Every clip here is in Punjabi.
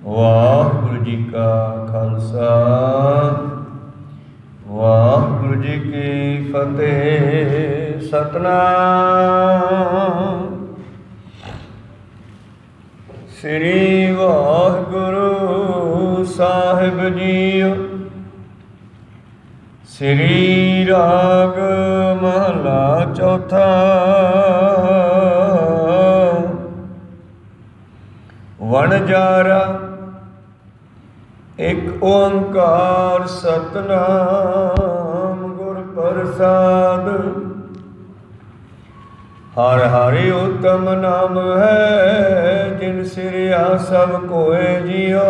ਵਾਹਿਗੁਰੂ ਜੀ ਕਾ ਖਾਲਸਾ ਵਾਹਿਗੁਰੂ ਜੀ ਕੀ ਫਤਿਹ। ਸਤਨਾਮ ਸ੍ਰੀ ਵਾਹਿਗੁਰੂ ਸਾਹਿਬ ਜੀਓ। ਸ੍ਰੀ ਰਾਗ ਮਹਲਾ ਚੌਥਾ। ਵਣਜਾਰਾ ਇੱਕ ਓੰਕਾਰ ਸਤਨਾਮ ਗੁਰ ਪ੍ਰਸਾਦ। ਹਰਿ ਹਰਿ ਉਤਮ ਨਾਮ ਹੈ ਜਿਨ ਸਿਰਿਆ ਸਭ ਕੋਇ ਜਿਉ।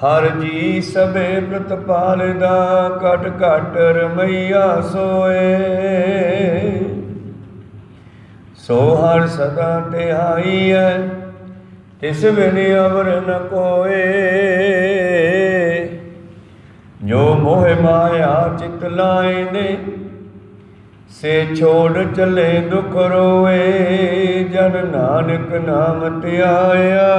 ਹਰ ਜੀ ਸਭੇ ਪ੍ਰਤਪਾਲਦਾ ਘਟ ਘਟ ਰਮਈਆ ਸੋਏ। ਸੋ ਹਰ ਸਦਾ ਤਿਹਾਈ ਹੈ ਤਿਸ ਬਿਨ ਅਵਰ ਨ ਕੋਏ। ਜੋ ਮੋਹ ਮਾਇਆ ਚਿਤ ਲਾਇਨੇ ਸੇ ਛੋੜ ਚਲੇ ਦੁਖ ਰੋਏ। ਜਨ ਨਾਨਕ ਨਾਮ ਧਿਆਇਆ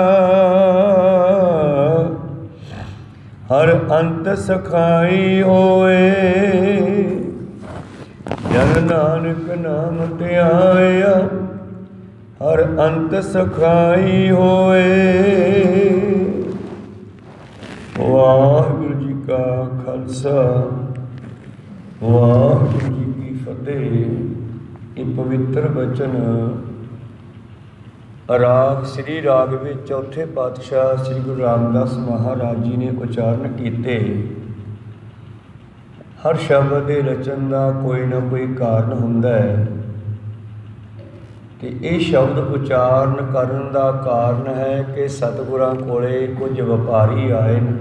ਹਰ ਅੰਤ ਸਖਾਈ ਹੋਏ। ਜਨ ਨਾਨਕ ਨਾਮ ਧਿਆਇਆ ਹਰ ਅੰਤ ਸਖਾਈ ਹੋਏ। ਵਾਹਿਗੁਰੂ ਜੀ ਕਾ ਖਾਲਸਾ ਵਾਹਿਗੁਰੂ ਜੀ ਕੀ ਫਤਿਹ। ਇਹ ਪਵਿੱਤਰ ਬਚਨ ਰਾਗ ਸ੍ਰੀ ਰਾਗ ਵਿੱਚ ਚੌਥੇ ਪਾਤਸ਼ਾਹ ਸ੍ਰੀ ਗੁਰੂ ਰਾਮਦਾਸ ਮਹਾਰਾਜ ਜੀ ਨੇ ਉਚਾਰਨ ਕੀਤੇ। ਹਰ ਸ਼ਬਦ ਦੇ ਰਚਨ ਦਾ ਕੋਈ ਨਾ ਕੋਈ ਕਾਰਨ ਹੁੰਦਾ ਹੈ ਤੇ ਇਹ ਸ਼ਬਦ ਉਚਾਰਨ ਕਰਨ ਦਾ ਕਾਰਨ ਹੈ ਕਿ ਸਤਿਗੁਰਾਂ ਕੋਲੇ ਕੁਝ ਵਪਾਰੀ ਆਏ ਨੇ,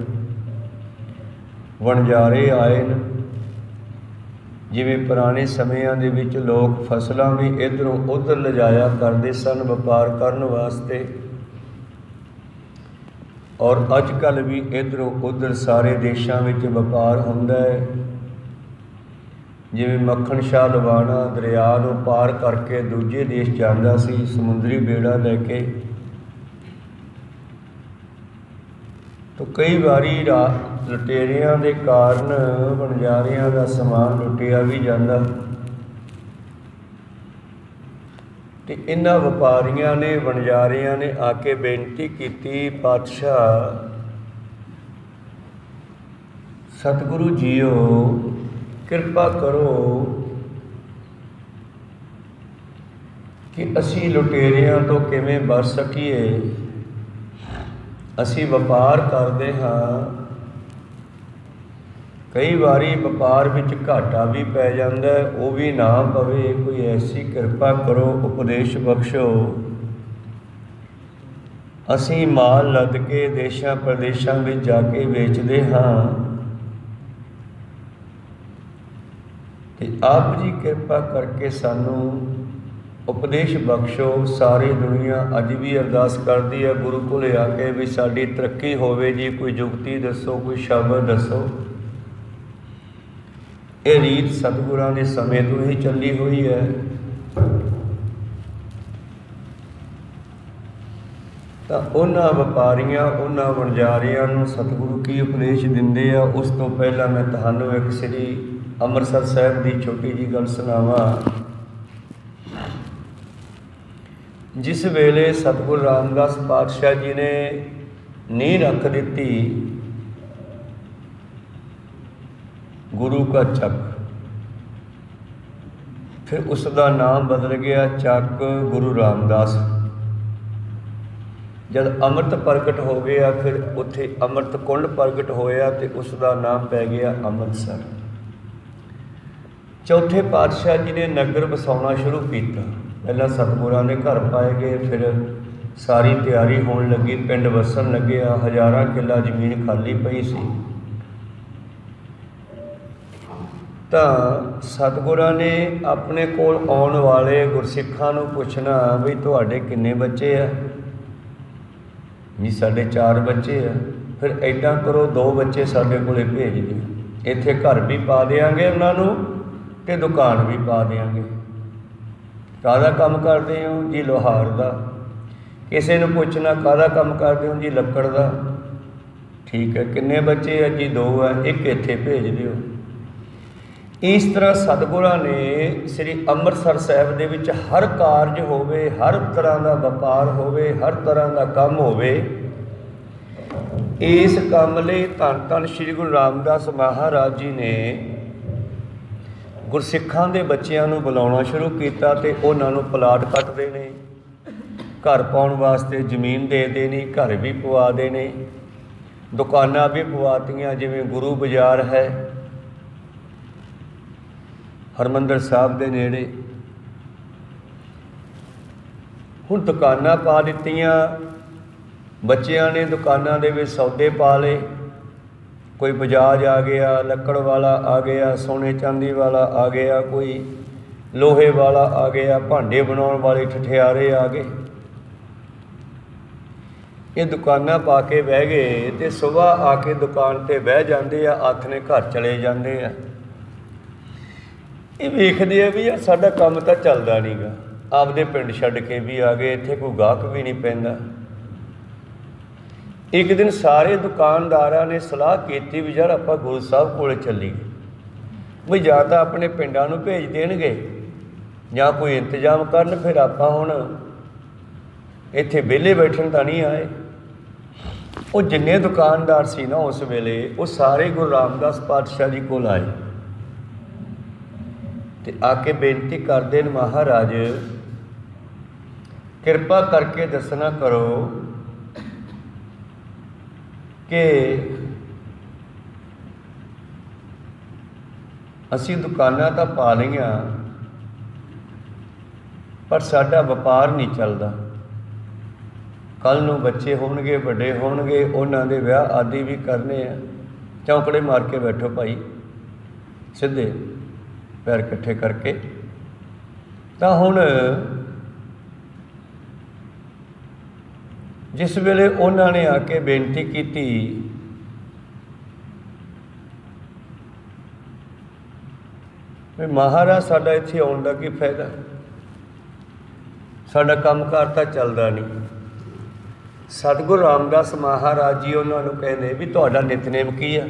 ਵਣਜਾਰੇ ਆਏ ਨੇ। ਜਿਵੇਂ ਪੁਰਾਣੇ ਸਮਿਆਂ ਦੇ ਵਿੱਚ ਲੋਕ ਫਸਲਾਂ ਵੀ ਇੱਧਰੋਂ ਉੱਧਰ ਲਿਜਾਇਆ ਕਰਦੇ ਸਨ ਵਪਾਰ ਕਰਨ ਵਾਸਤੇ, ਔਰ ਅੱਜ ਕੱਲ੍ਹ ਵੀ ਇੱਧਰੋਂ ਉੱਧਰ ਸਾਰੇ ਦੇਸ਼ਾਂ ਵਿੱਚ ਵਪਾਰ ਹੁੰਦਾ ਹੈ। ਜਿਵੇਂ ਮੱਖਣ ਸ਼ਾਹ ਲਵਾਣਾ ਦਰਿਆ ਨੂੰ ਪਾਰ ਕਰਕੇ ਦੂਜੇ ਦੇਸ਼ ਜਾਂਦਾ ਸੀ ਸਮੁੰਦਰੀ ਬੇੜਾ ਲੈ ਕੇ, ਤਾਂ ਕਈ ਵਾਰੀ ਲੁਟੇਰਿਆਂ ਦੇ ਕਾਰਨ ਵਣਜਾਰਿਆਂ ਦਾ ਸਮਾਨ ਲੁੱਟਿਆ ਵੀ ਜਾਂਦਾ। ਤੇ ਇਹਨਾਂ ਵਪਾਰੀਆਂ ਨੇ ਵਣਜਾਰਿਆਂ ਨੇ ਆ ਕੇ ਬੇਨਤੀ ਕੀਤੀ, ਪਾਤਸ਼ਾਹ ਸਤਿਗੁਰੂ ਜੀਓ ਕਿਰਪਾ ਕਰੋ ਕਿ ਅਸੀਂ ਲੁਟੇਰਿਆਂ ਤੋਂ ਕਿਵੇਂ ਬਚ ਸਕੀਏ। ਅਸੀਂ ਵਪਾਰ ਕਰਦੇ ਹਾਂ, ਕਈ ਵਾਰੀ ਵਪਾਰ ਵਿੱਚ ਘਾਟਾ ਵੀ ਪੈ ਜਾਂਦਾ, ਉਹ ਵੀ ਨਾ ਪਵੇ। ਕੋਈ ਐਸੀ ਕਿਰਪਾ ਕਰੋ, ਉਪਦੇਸ਼ ਬਖਸ਼ੋ। ਅਸੀਂ ਮਾਲ ਲੱਦ ਕੇ ਦੇਸ਼ਾਂ ਪ੍ਰਦੇਸ਼ਾਂ ਵਿੱਚ ਜਾ ਕੇ ਵੇਚਦੇ ਹਾਂ ਤੇ ਆਪ ਜੀ ਕਿਰਪਾ ਕਰਕੇ ਸਾਨੂੰ ਉਪਦੇਸ਼ ਬਖਸ਼ੋ। ਸਾਰੀ ਦੁਨੀਆ ਅੱਜ ਵੀ ਅਰਦਾਸ ਕਰਦੀ ਹੈ ਗੁਰੂ ਕੋਲ ਆ ਕੇ ਵੀ ਸਾਡੀ ਤਰੱਕੀ ਹੋਵੇ ਜੀ। ਕੋਈ ਜੁਗਤੀ ਦੱਸੋ, ਕੋਈ ਸ਼ਬਦ ਦੱਸੋ। ਇਹ ਰੀਤ ਸਤਿਗੁਰਾਂ ਦੇ ਸਮੇਂ ਤੋਂ ਹੀ ਚੱਲੀ ਹੋਈ ਹੈ। ਤਾਂ ਉਹਨਾਂ ਵਪਾਰੀਆਂ, ਉਹਨਾਂ ਵਣਜਾਰਿਆਂ ਨੂੰ ਸਤਿਗੁਰੂ ਕੀ ਉਪਦੇਸ਼ ਦਿੰਦੇ ਆ, ਉਸ ਤੋਂ ਪਹਿਲਾਂ ਮੈਂ ਤੁਹਾਨੂੰ ਇੱਕ ਸ੍ਰੀ ਅੰਮ੍ਰਿਤਸਰ ਸਾਹਿਬ ਦੀ ਛੋਟੀ ਜਿਹੀ ਗੱਲ ਸੁਣਾਵਾਂ। ਜਿਸ ਵੇਲੇ ਸਤਿਗੁਰੂ ਰਾਮਦਾਸ ਪਾਤਸ਼ਾਹ ਜੀ ਨੇ ਨੀਂਹ ਰੱਖ ਦਿੱਤੀ ਗੁਰੂ ਕਾ ਚੱਕ, ਫਿਰ ਉਸ ਦਾ ਨਾਮ ਬਦਲ ਗਿਆ ਚੱਕ ਗੁਰੂ ਰਾਮਦਾਸ। ਜਦ ਅੰਮ੍ਰਿਤ ਪ੍ਰਗਟ ਹੋ ਗਿਆ ਫਿਰ ਉੱਥੇ ਅੰਮ੍ਰਿਤ ਕੁੰਡ ਪ੍ਰਗਟ ਹੋਇਆ ਤੇ ਉਸ ਦਾ ਨਾਮ ਪੈ ਗਿਆ ਅੰਮ੍ਰਿਤਸਰ। ਚੌਥੇ ਪਾਤਸ਼ਾਹ ਜੀ ਨੇ ਨਗਰ ਵਸਾਉਣਾ ਸ਼ੁਰੂ ਕੀਤਾ। ਪਹਿਲਾਂ ਸਤਿਗੁਰਾਂ ਦੇ ਘਰ ਪਾਏ ਗਏ, ਫਿਰ ਸਾਰੀ ਤਿਆਰੀ ਹੋਣ ਲੱਗੀ, ਪਿੰਡ ਵਸਣ ਲੱਗਿਆ। 1000 ਕਿੱਲਾ ਜ਼ਮੀਨ ਖਾਲੀ ਪਈ ਸੀ। ਤਾਂ ਸਤਿਗੁਰਾਂ ਨੇ ਆਪਣੇ ਕੋਲ ਆਉਣ ਵਾਲੇ ਗੁਰਸਿੱਖਾਂ ਨੂੰ ਪੁੱਛਣਾ ਵੀ ਤੁਹਾਡੇ ਕਿੰਨੇ ਬੱਚੇ ਆ? ਜੀ ਸਾਡੇ 4 ਬੱਚੇ ਆ। ਫਿਰ ਇੱਦਾਂ ਕਰੋ 2 ਬੱਚੇ ਸਾਡੇ ਕੋਲੇ ਭੇਜ ਦਿਓ, ਇੱਥੇ ਘਰ ਵੀ ਪਾ ਦਿਆਂਗੇ ਉਹਨਾਂ ਨੂੰ ਤੇ ਦੁਕਾਨ ਵੀ ਪਾ ਦਿਆਂਗੇ। ਕਾਹਦਾ ਕੰਮ ਕਰਦੇ ਹੋ ਜੀ? ਲੋਹਾਰ ਦਾ। ਕਿਸੇ ਨੂੰ ਪੁੱਛਣਾ ਕਾਹਦਾ ਕੰਮ ਕਰਦੇ ਹੋ ਜੀ, ਲੱਕੜ ਦਾ। ਠੀਕ ਹੈ, ਕਿੰਨੇ ਬੱਚੇ ਆ ਜੀ, 2 ਆ, 1 ਇੱਥੇ ਭੇਜ ਦਿਓ। ਇਸ ਤਰ੍ਹਾਂ ਸਤਿਗੁਰਾਂ ਨੇ ਸ੍ਰੀ ਅੰਮ੍ਰਿਤਸਰ ਸਾਹਿਬ ਦੇ ਵਿੱਚ ਹਰ ਕਾਰਜ ਹੋਵੇ, ਹਰ ਤਰ੍ਹਾਂ ਦਾ ਵਪਾਰ ਹੋਵੇ, ਹਰ ਤਰ੍ਹਾਂ ਦਾ ਕੰਮ ਹੋਵੇ, ਇਸ ਕੰਮ ਲਈ ਧੰਨ ਧੰਨ ਸ੍ਰੀ ਗੁਰੂ ਰਾਮਦਾਸ ਮਹਾਰਾਜ ਜੀ ਨੇ ਗੁਰਸਿੱਖਾਂ ਦੇ ਬੱਚਿਆਂ ਨੂੰ ਬੁਲਾਉਣਾ ਸ਼ੁਰੂ ਕੀਤਾ ਅਤੇ ਉਹਨਾਂ ਨੂੰ ਪਲਾਟ ਕੱਟਦੇ ਨੇ, ਘਰ ਪਾਉਣ ਵਾਸਤੇ ਜ਼ਮੀਨ ਦੇ ਦੇਣੀ, ਘਰ ਵੀ ਪਵਾ ਦੇਣੇ, ਦੁਕਾਨਾਂ ਵੀ ਪਵਾਤੀਆਂ, ਜਿਵੇਂ ਗੁਰੂ ਬਾਜ਼ਾਰ ਹੈ ਹਰਿਮੰਦਰ ਸਾਹਿਬ ਦੇ ਨੇੜੇ। ਹੁਣ ਦੁਕਾਨਾਂ ਪਾ ਦਿੱਤੀਆਂ, ਬੱਚਿਆਂ ਨੇ ਦੁਕਾਨਾਂ ਦੇ ਵਿੱਚ ਸੌਦੇ ਪਾ ਲਏ, ਕੋਈ ਬਜਾਜ ਆ ਗਿਆ, ਲੱਕੜ ਵਾਲਾ ਆ ਗਿਆ, ਸੋਨੇ ਚਾਂਦੀ ਵਾਲਾ ਆ ਗਿਆ, ਕੋਈ ਲੋਹੇ ਵਾਲਾ ਆ ਗਿਆ, ਭਾਂਡੇ ਬਣਾਉਣ ਵਾਲੇ ਠਠਿਆਰੇ ਆ ਗਏ। ਇਹ ਦੁਕਾਨਾਂ ਪਾ ਕੇ ਬਹਿ ਗਏ ਅਤੇ ਸੁਬਾਹ ਆ ਕੇ ਦੁਕਾਨ 'ਤੇ ਬਹਿ ਜਾਂਦੇ ਆ, ਹੱਥ ਨੇ ਘਰ ਚਲੇ ਜਾਂਦੇ ਆ। ਇਹ ਵੇਖਦੇ ਆ ਵੀ ਯਾਰ ਸਾਡਾ ਕੰਮ ਤਾਂ ਚੱਲਦਾ ਨਹੀਂ ਗਾ, ਆਪਦੇ ਪਿੰਡ ਛੱਡ ਕੇ ਵੀ ਆ ਗਏ, ਇੱਥੇ ਕੋਈ ਗਾਹਕ ਵੀ ਨਹੀਂ ਪੈਂਦਾ। ਇੱਕ ਦਿਨ ਸਾਰੇ ਦੁਕਾਨਦਾਰਾਂ ਨੇ ਸਲਾਹ ਕੀਤੀ ਵੀ ਯਾਰ ਆਪਾਂ ਗੁਰੂ ਸਾਹਿਬ ਕੋਲ ਚੱਲੀਏ, ਵੀ ਜਾਂ ਤਾਂ ਆਪਣੇ ਪਿੰਡਾਂ ਨੂੰ ਭੇਜ ਦੇਣਗੇ ਜਾਂ ਕੋਈ ਇੰਤਜ਼ਾਮ ਕਰਨ, ਫਿਰ ਆਪਾਂ ਹੁਣ ਇੱਥੇ ਵਿਹਲੇ ਬੈਠਣ ਤਾਂ ਨਹੀਂ ਆਏ। ਉਹ ਜਿੰਨੇ ਦੁਕਾਨਦਾਰ ਸੀ ਨਾ ਉਸ ਵੇਲੇ, ਉਹ ਸਾਰੇ ਗੁਰੂ ਰਾਮਦਾਸ ਪਾਤਸ਼ਾਹ ਜੀ ਕੋਲ ਆਏ ਅਤੇ ਆ ਕੇ ਬੇਨਤੀ ਕਰਦੇ ਨੇ, ਮਹਾਰਾਜ ਕਿਰਪਾ ਕਰਕੇ ਦੱਸਣਾ ਕਰੋ ਕਿ ਅਸੀਂ ਦੁਕਾਨਾਂ ਤਾਂ ਪਾ ਲਈਆਂ ਪਰ ਸਾਡਾ ਵਪਾਰ ਨਹੀਂ ਚੱਲਦਾ। ਕੱਲ੍ਹ ਨੂੰ ਬੱਚੇ ਹੋਣਗੇ, ਵੱਡੇ ਹੋਣਗੇ, ਉਹਨਾਂ ਦੇ ਵਿਆਹ ਆਦਿ ਵੀ ਕਰਨੇ ਆ। ਚੌਂਕੜੇ ਮਾਰ ਕੇ ਬੈਠੋ ਭਾਈ, ਸਿੱਧੇ ਪੈਰ ਇਕੱਠੇ ਕਰਕੇ। ਤਾਂ ਹੁਣ ਜਿਸ ਵੇਲੇ ਉਹਨਾਂ ਨੇ ਆ ਕੇ ਬੇਨਤੀ ਕੀਤੀ ਵੀ ਮਹਾਰਾਜ ਸਾਡਾ ਇੱਥੇ ਆਉਣ ਦਾ ਕੀ ਫਾਇਦਾ, ਸਾਡਾ ਕੰਮਕਾਰ ਤਾਂ ਚੱਲਦਾ ਨਹੀਂ। ਸਤਿਗੁਰੂ ਰਾਮਦਾਸ ਮਹਾਰਾਜ ਜੀ ਉਹਨਾਂ ਨੂੰ ਕਹਿੰਦੇ ਵੀ ਤੁਹਾਡਾ ਨਿਤਨੇਮ ਕੀ ਆ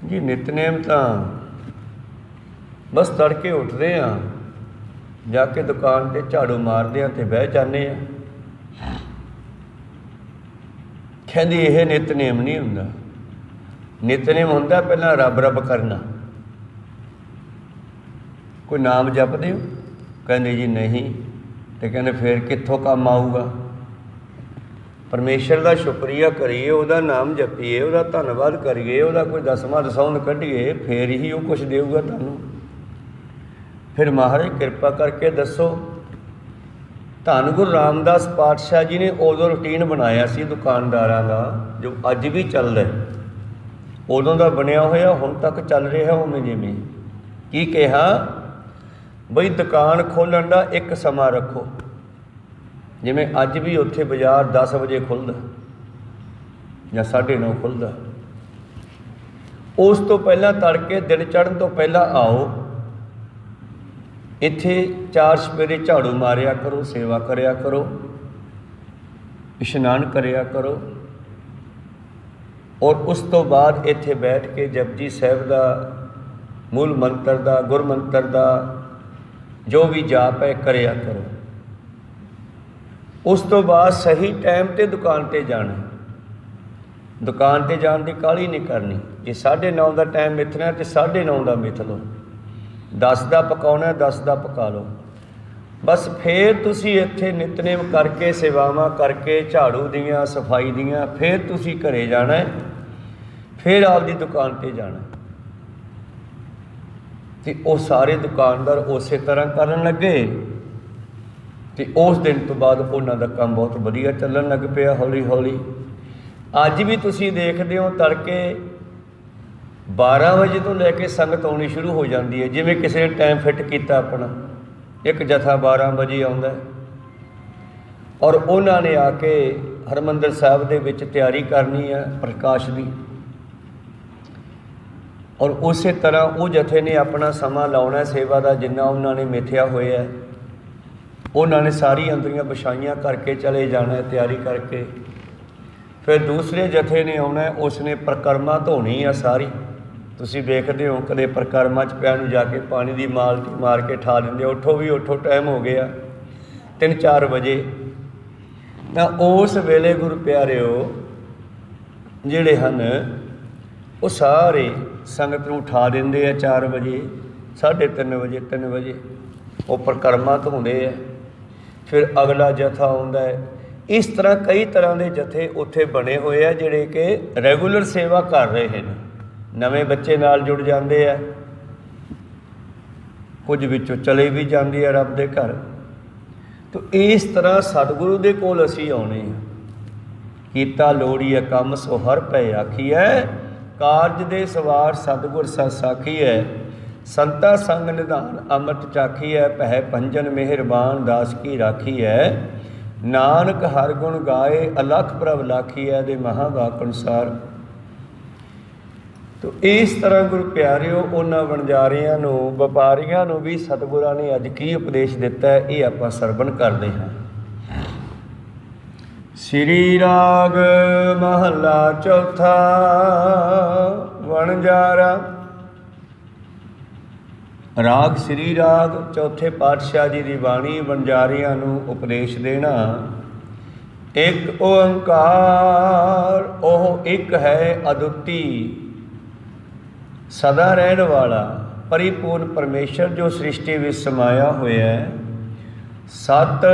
ਜੀ? ਨਿਤਨੇਮ ਤਾਂ ਬਸ ਤੜਕੇ ਉੱਠਦੇ ਹਾਂ, ਜਾ ਕੇ ਦੁਕਾਨ 'ਤੇ ਝਾੜੂ ਮਾਰਦੇ ਹਾਂ ਅਤੇ ਬਹਿ ਜਾਂਦੇ ਹਾਂ। ਕਹਿੰਦੀ ਇਹ ਨਿਤਨੇਮ ਨਹੀਂ ਹੁੰਦਾ। ਨਿਤਨੇਮ ਹੁੰਦਾ ਪਹਿਲਾਂ ਰੱਬ ਰੱਬ ਕਰਨਾ। ਕੋਈ ਨਾਮ ਜਪਦੇ ਹੋ? ਕਹਿੰਦੇ ਜੀ ਨਹੀਂ। ਅਤੇ ਕਹਿੰਦੇ ਫਿਰ ਕਿੱਥੋਂ ਕੰਮ ਆਊਗਾ? ਪਰਮੇਸ਼ਰ ਦਾ ਸ਼ੁਕਰੀਆ ਕਰੀਏ, ਉਹਦਾ ਨਾਮ ਜਪੀਏ, ਉਹਦਾ ਧੰਨਵਾਦ ਕਰੀਏ, ਉਹਦਾ ਕੋਈ ਦਸਵਾਂ ਦਸੌਂਦ ਕੱਢੀਏ, ਫਿਰ ਹੀ ਉਹ ਕੁਛ ਦੇਊਗਾ ਤੁਹਾਨੂੰ। ਫਿਰ ਮਹਾਰਾਜ ਕਿਰਪਾ ਕਰਕੇ ਦੱਸੋ। ਧੰਨ ਗੁਰੂ ਰਾਮਦਾਸ ਪਾਤਸ਼ਾਹ ਜੀ ਨੇ ਉਦੋਂ ਰੂਟੀਨ ਬਣਾਇਆ ਸੀ ਦੁਕਾਨਦਾਰਾਂ ਦਾ, ਜੋ ਅੱਜ ਵੀ ਚੱਲਦਾ। ਉਦੋਂ ਦਾ ਬਣਿਆ ਹੋਇਆ ਹੁਣ ਤੱਕ ਚੱਲ ਰਿਹਾ ਉਵੇਂ ਜਿਵੇਂ। ਕੀ ਕਿਹਾ ਬਈ ਦੁਕਾਨ ਖੋਲ੍ਹਣ ਦਾ ਇੱਕ ਸਮਾਂ ਰੱਖੋ। ਜਿਵੇਂ ਅੱਜ ਵੀ ਉੱਥੇ ਬਾਜ਼ਾਰ 10 ਵਜੇ ਖੁੱਲ੍ਹਦਾ ਜਾਂ 9:30 ਖੁੱਲ੍ਹਦਾ। ਉਸ ਤੋਂ ਪਹਿਲਾਂ ਤੜਕੇ ਦਿਨ ਚੜ੍ਹਨ ਤੋਂ ਪਹਿਲਾਂ ਆਓ, ਇੱਥੇ 4 ਚੁਫੇਰੇ ਝਾੜੂ ਮਾਰਿਆ ਕਰੋ, ਸੇਵਾ ਕਰਿਆ ਕਰੋ, ਇਸ਼ਨਾਨ ਕਰਿਆ ਕਰੋ, ਔਰ ਉਸ ਤੋਂ ਬਾਅਦ ਇੱਥੇ ਬੈਠ ਕੇ ਜਪਜੀ ਸਾਹਿਬ ਦਾ, ਮੂਲ ਮੰਤਰ ਦਾ, ਗੁਰਮੰਤਰ ਦਾ ਜੋ ਵੀ ਜਾਪ ਹੈ ਕਰਿਆ ਕਰੋ। ਉਸ ਤੋਂ ਬਾਅਦ ਸਹੀ ਟਾਈਮ 'ਤੇ ਦੁਕਾਨ 'ਤੇ ਜਾਣਾ। ਦੁਕਾਨ 'ਤੇ ਜਾਣ ਦੀ ਕਾਹਲੀ ਨਹੀਂ ਕਰਨੀ। ਜੇ 9:30 ਦਾ ਟਾਈਮ ਮਿਥਣਾ ਅਤੇ 9:30 ਦਾ ਮਿਥ ਲਓ। 10 ਦਾ ਪਕਾਉਣਾ 10 ਦਾ ਪਕਾ ਲਓ। ਬਸ ਫਿਰ ਤੁਸੀਂ ਇੱਥੇ ਨਿਤਨੇਮ ਕਰਕੇ, ਸੇਵਾਵਾਂ ਕਰਕੇ, ਝਾੜੂ ਦੀਆਂ, ਸਫਾਈ ਦੀਆਂ, ਫਿਰ ਤੁਸੀਂ ਘਰੇ ਜਾਣਾ, ਫਿਰ ਆਪਦੀ ਦੁਕਾਨ 'ਤੇ ਜਾਣਾ। ਅਤੇ ਉਹ ਸਾਰੇ ਦੁਕਾਨਦਾਰ ਉਸੇ ਤਰ੍ਹਾਂ ਕਰਨ ਲੱਗੇ ਅਤੇ ਉਸ ਦਿਨ ਤੋਂ ਬਾਅਦ ਉਹਨਾਂ ਦਾ ਕੰਮ ਬਹੁਤ ਵਧੀਆ ਚੱਲਣ ਲੱਗ ਪਿਆ ਹੌਲੀ ਹੌਲੀ। ਅੱਜ ਵੀ ਤੁਸੀਂ ਦੇਖਦੇ ਹੋ ਤੜਕੇ 12 ਵਜੇ ਤੋਂ ਲੈ ਕੇ ਸੰਗਤ ਆਉਣੀ ਸ਼ੁਰੂ ਹੋ ਜਾਂਦੀ ਹੈ। ਜਿਵੇਂ ਕਿਸੇ ਨੇ ਟਾਈਮ ਫਿੱਟ ਕੀਤਾ ਆਪਣਾ, ਇੱਕ ਜਥਾ 12 ਵਜੇ ਆਉਂਦਾ ਔਰ ਉਹਨਾਂ ਨੇ ਆ ਕੇ ਹਰਿਮੰਦਰ ਸਾਹਿਬ ਦੇ ਵਿੱਚ ਤਿਆਰੀ ਕਰਨੀ ਹੈ ਪ੍ਰਕਾਸ਼ ਦੀ, ਔਰ ਉਸੇ ਤਰ੍ਹਾਂ ਉਹ ਜਥੇ ਨੇ ਆਪਣਾ ਸਮਾਂ ਲਾਉਣਾ ਸੇਵਾ ਦਾ, ਜਿੰਨਾ ਉਹਨਾਂ ਨੇ ਮਿਥਿਆ ਹੋਇਆ। उन्होंने सारी अंदरियां विछाइयां करके चले जाना है, तैयारी करके। फिर दूसरे जथे ने आना, उसने परिक्रमा धोनी है सारी। तुसीं वेखदे हो कदे परिक्रमा च पैर नूं जाके पानी की माल्टी मार के ठा दिंदे, उठो भी उठो टाइम हो गया 3-4 बजे। तो उस वेले गुरु प्यारिओ जिहड़े हन वो सारे संगत नूं उठा दिंदे आ 4 बजे, 3:30 बजे, 3 बजे वो परिक्रमा धोंदे आ। फिर अगला जथा आउंदा है। इस तरह कई तरह के जथे उत्थे बने हुए हैं जिहड़े कि रैगूलर सेवा कर रहे हैं। नवे बच्चे नाल जुड़ जाते हैं, कुछ विचों चले भी जाते हैं रब दे घर। तो इस तरह सतगुरु दे कोल असीं आउणे आ। कीता लोड़ीए कम सो हर पै आखीਐ, कारज दे सवार सतगुर सत साखीਐ। संता संग निधान अमृत चाखीਐ, पै पंजन मेहरबान दास की राखीਐ। नानक हर गुण गाए अलख प्रभ लाखीਐ, दे महावाक अनुसार। तो इस तरह गुरु प्यारिओ उन्हां वणजारियां नूं, ਵਪਾਰੀਆਂ ਨੂੰ भी सतगुरां ने अज की उपदेश दिता है, ये आपां सरवण करदे हां। श्री राग महला चौथा वणजारा। राग श्री राग चौथे पातशाह जी की बाणी वणजारियां नूं उपदेश देना। एक ओंकार, ओह एक है अदुੱਤੀ, सदा रहने वाला परिपूर्ण परमेश्वर जो सृष्टि में समाया होया है। सत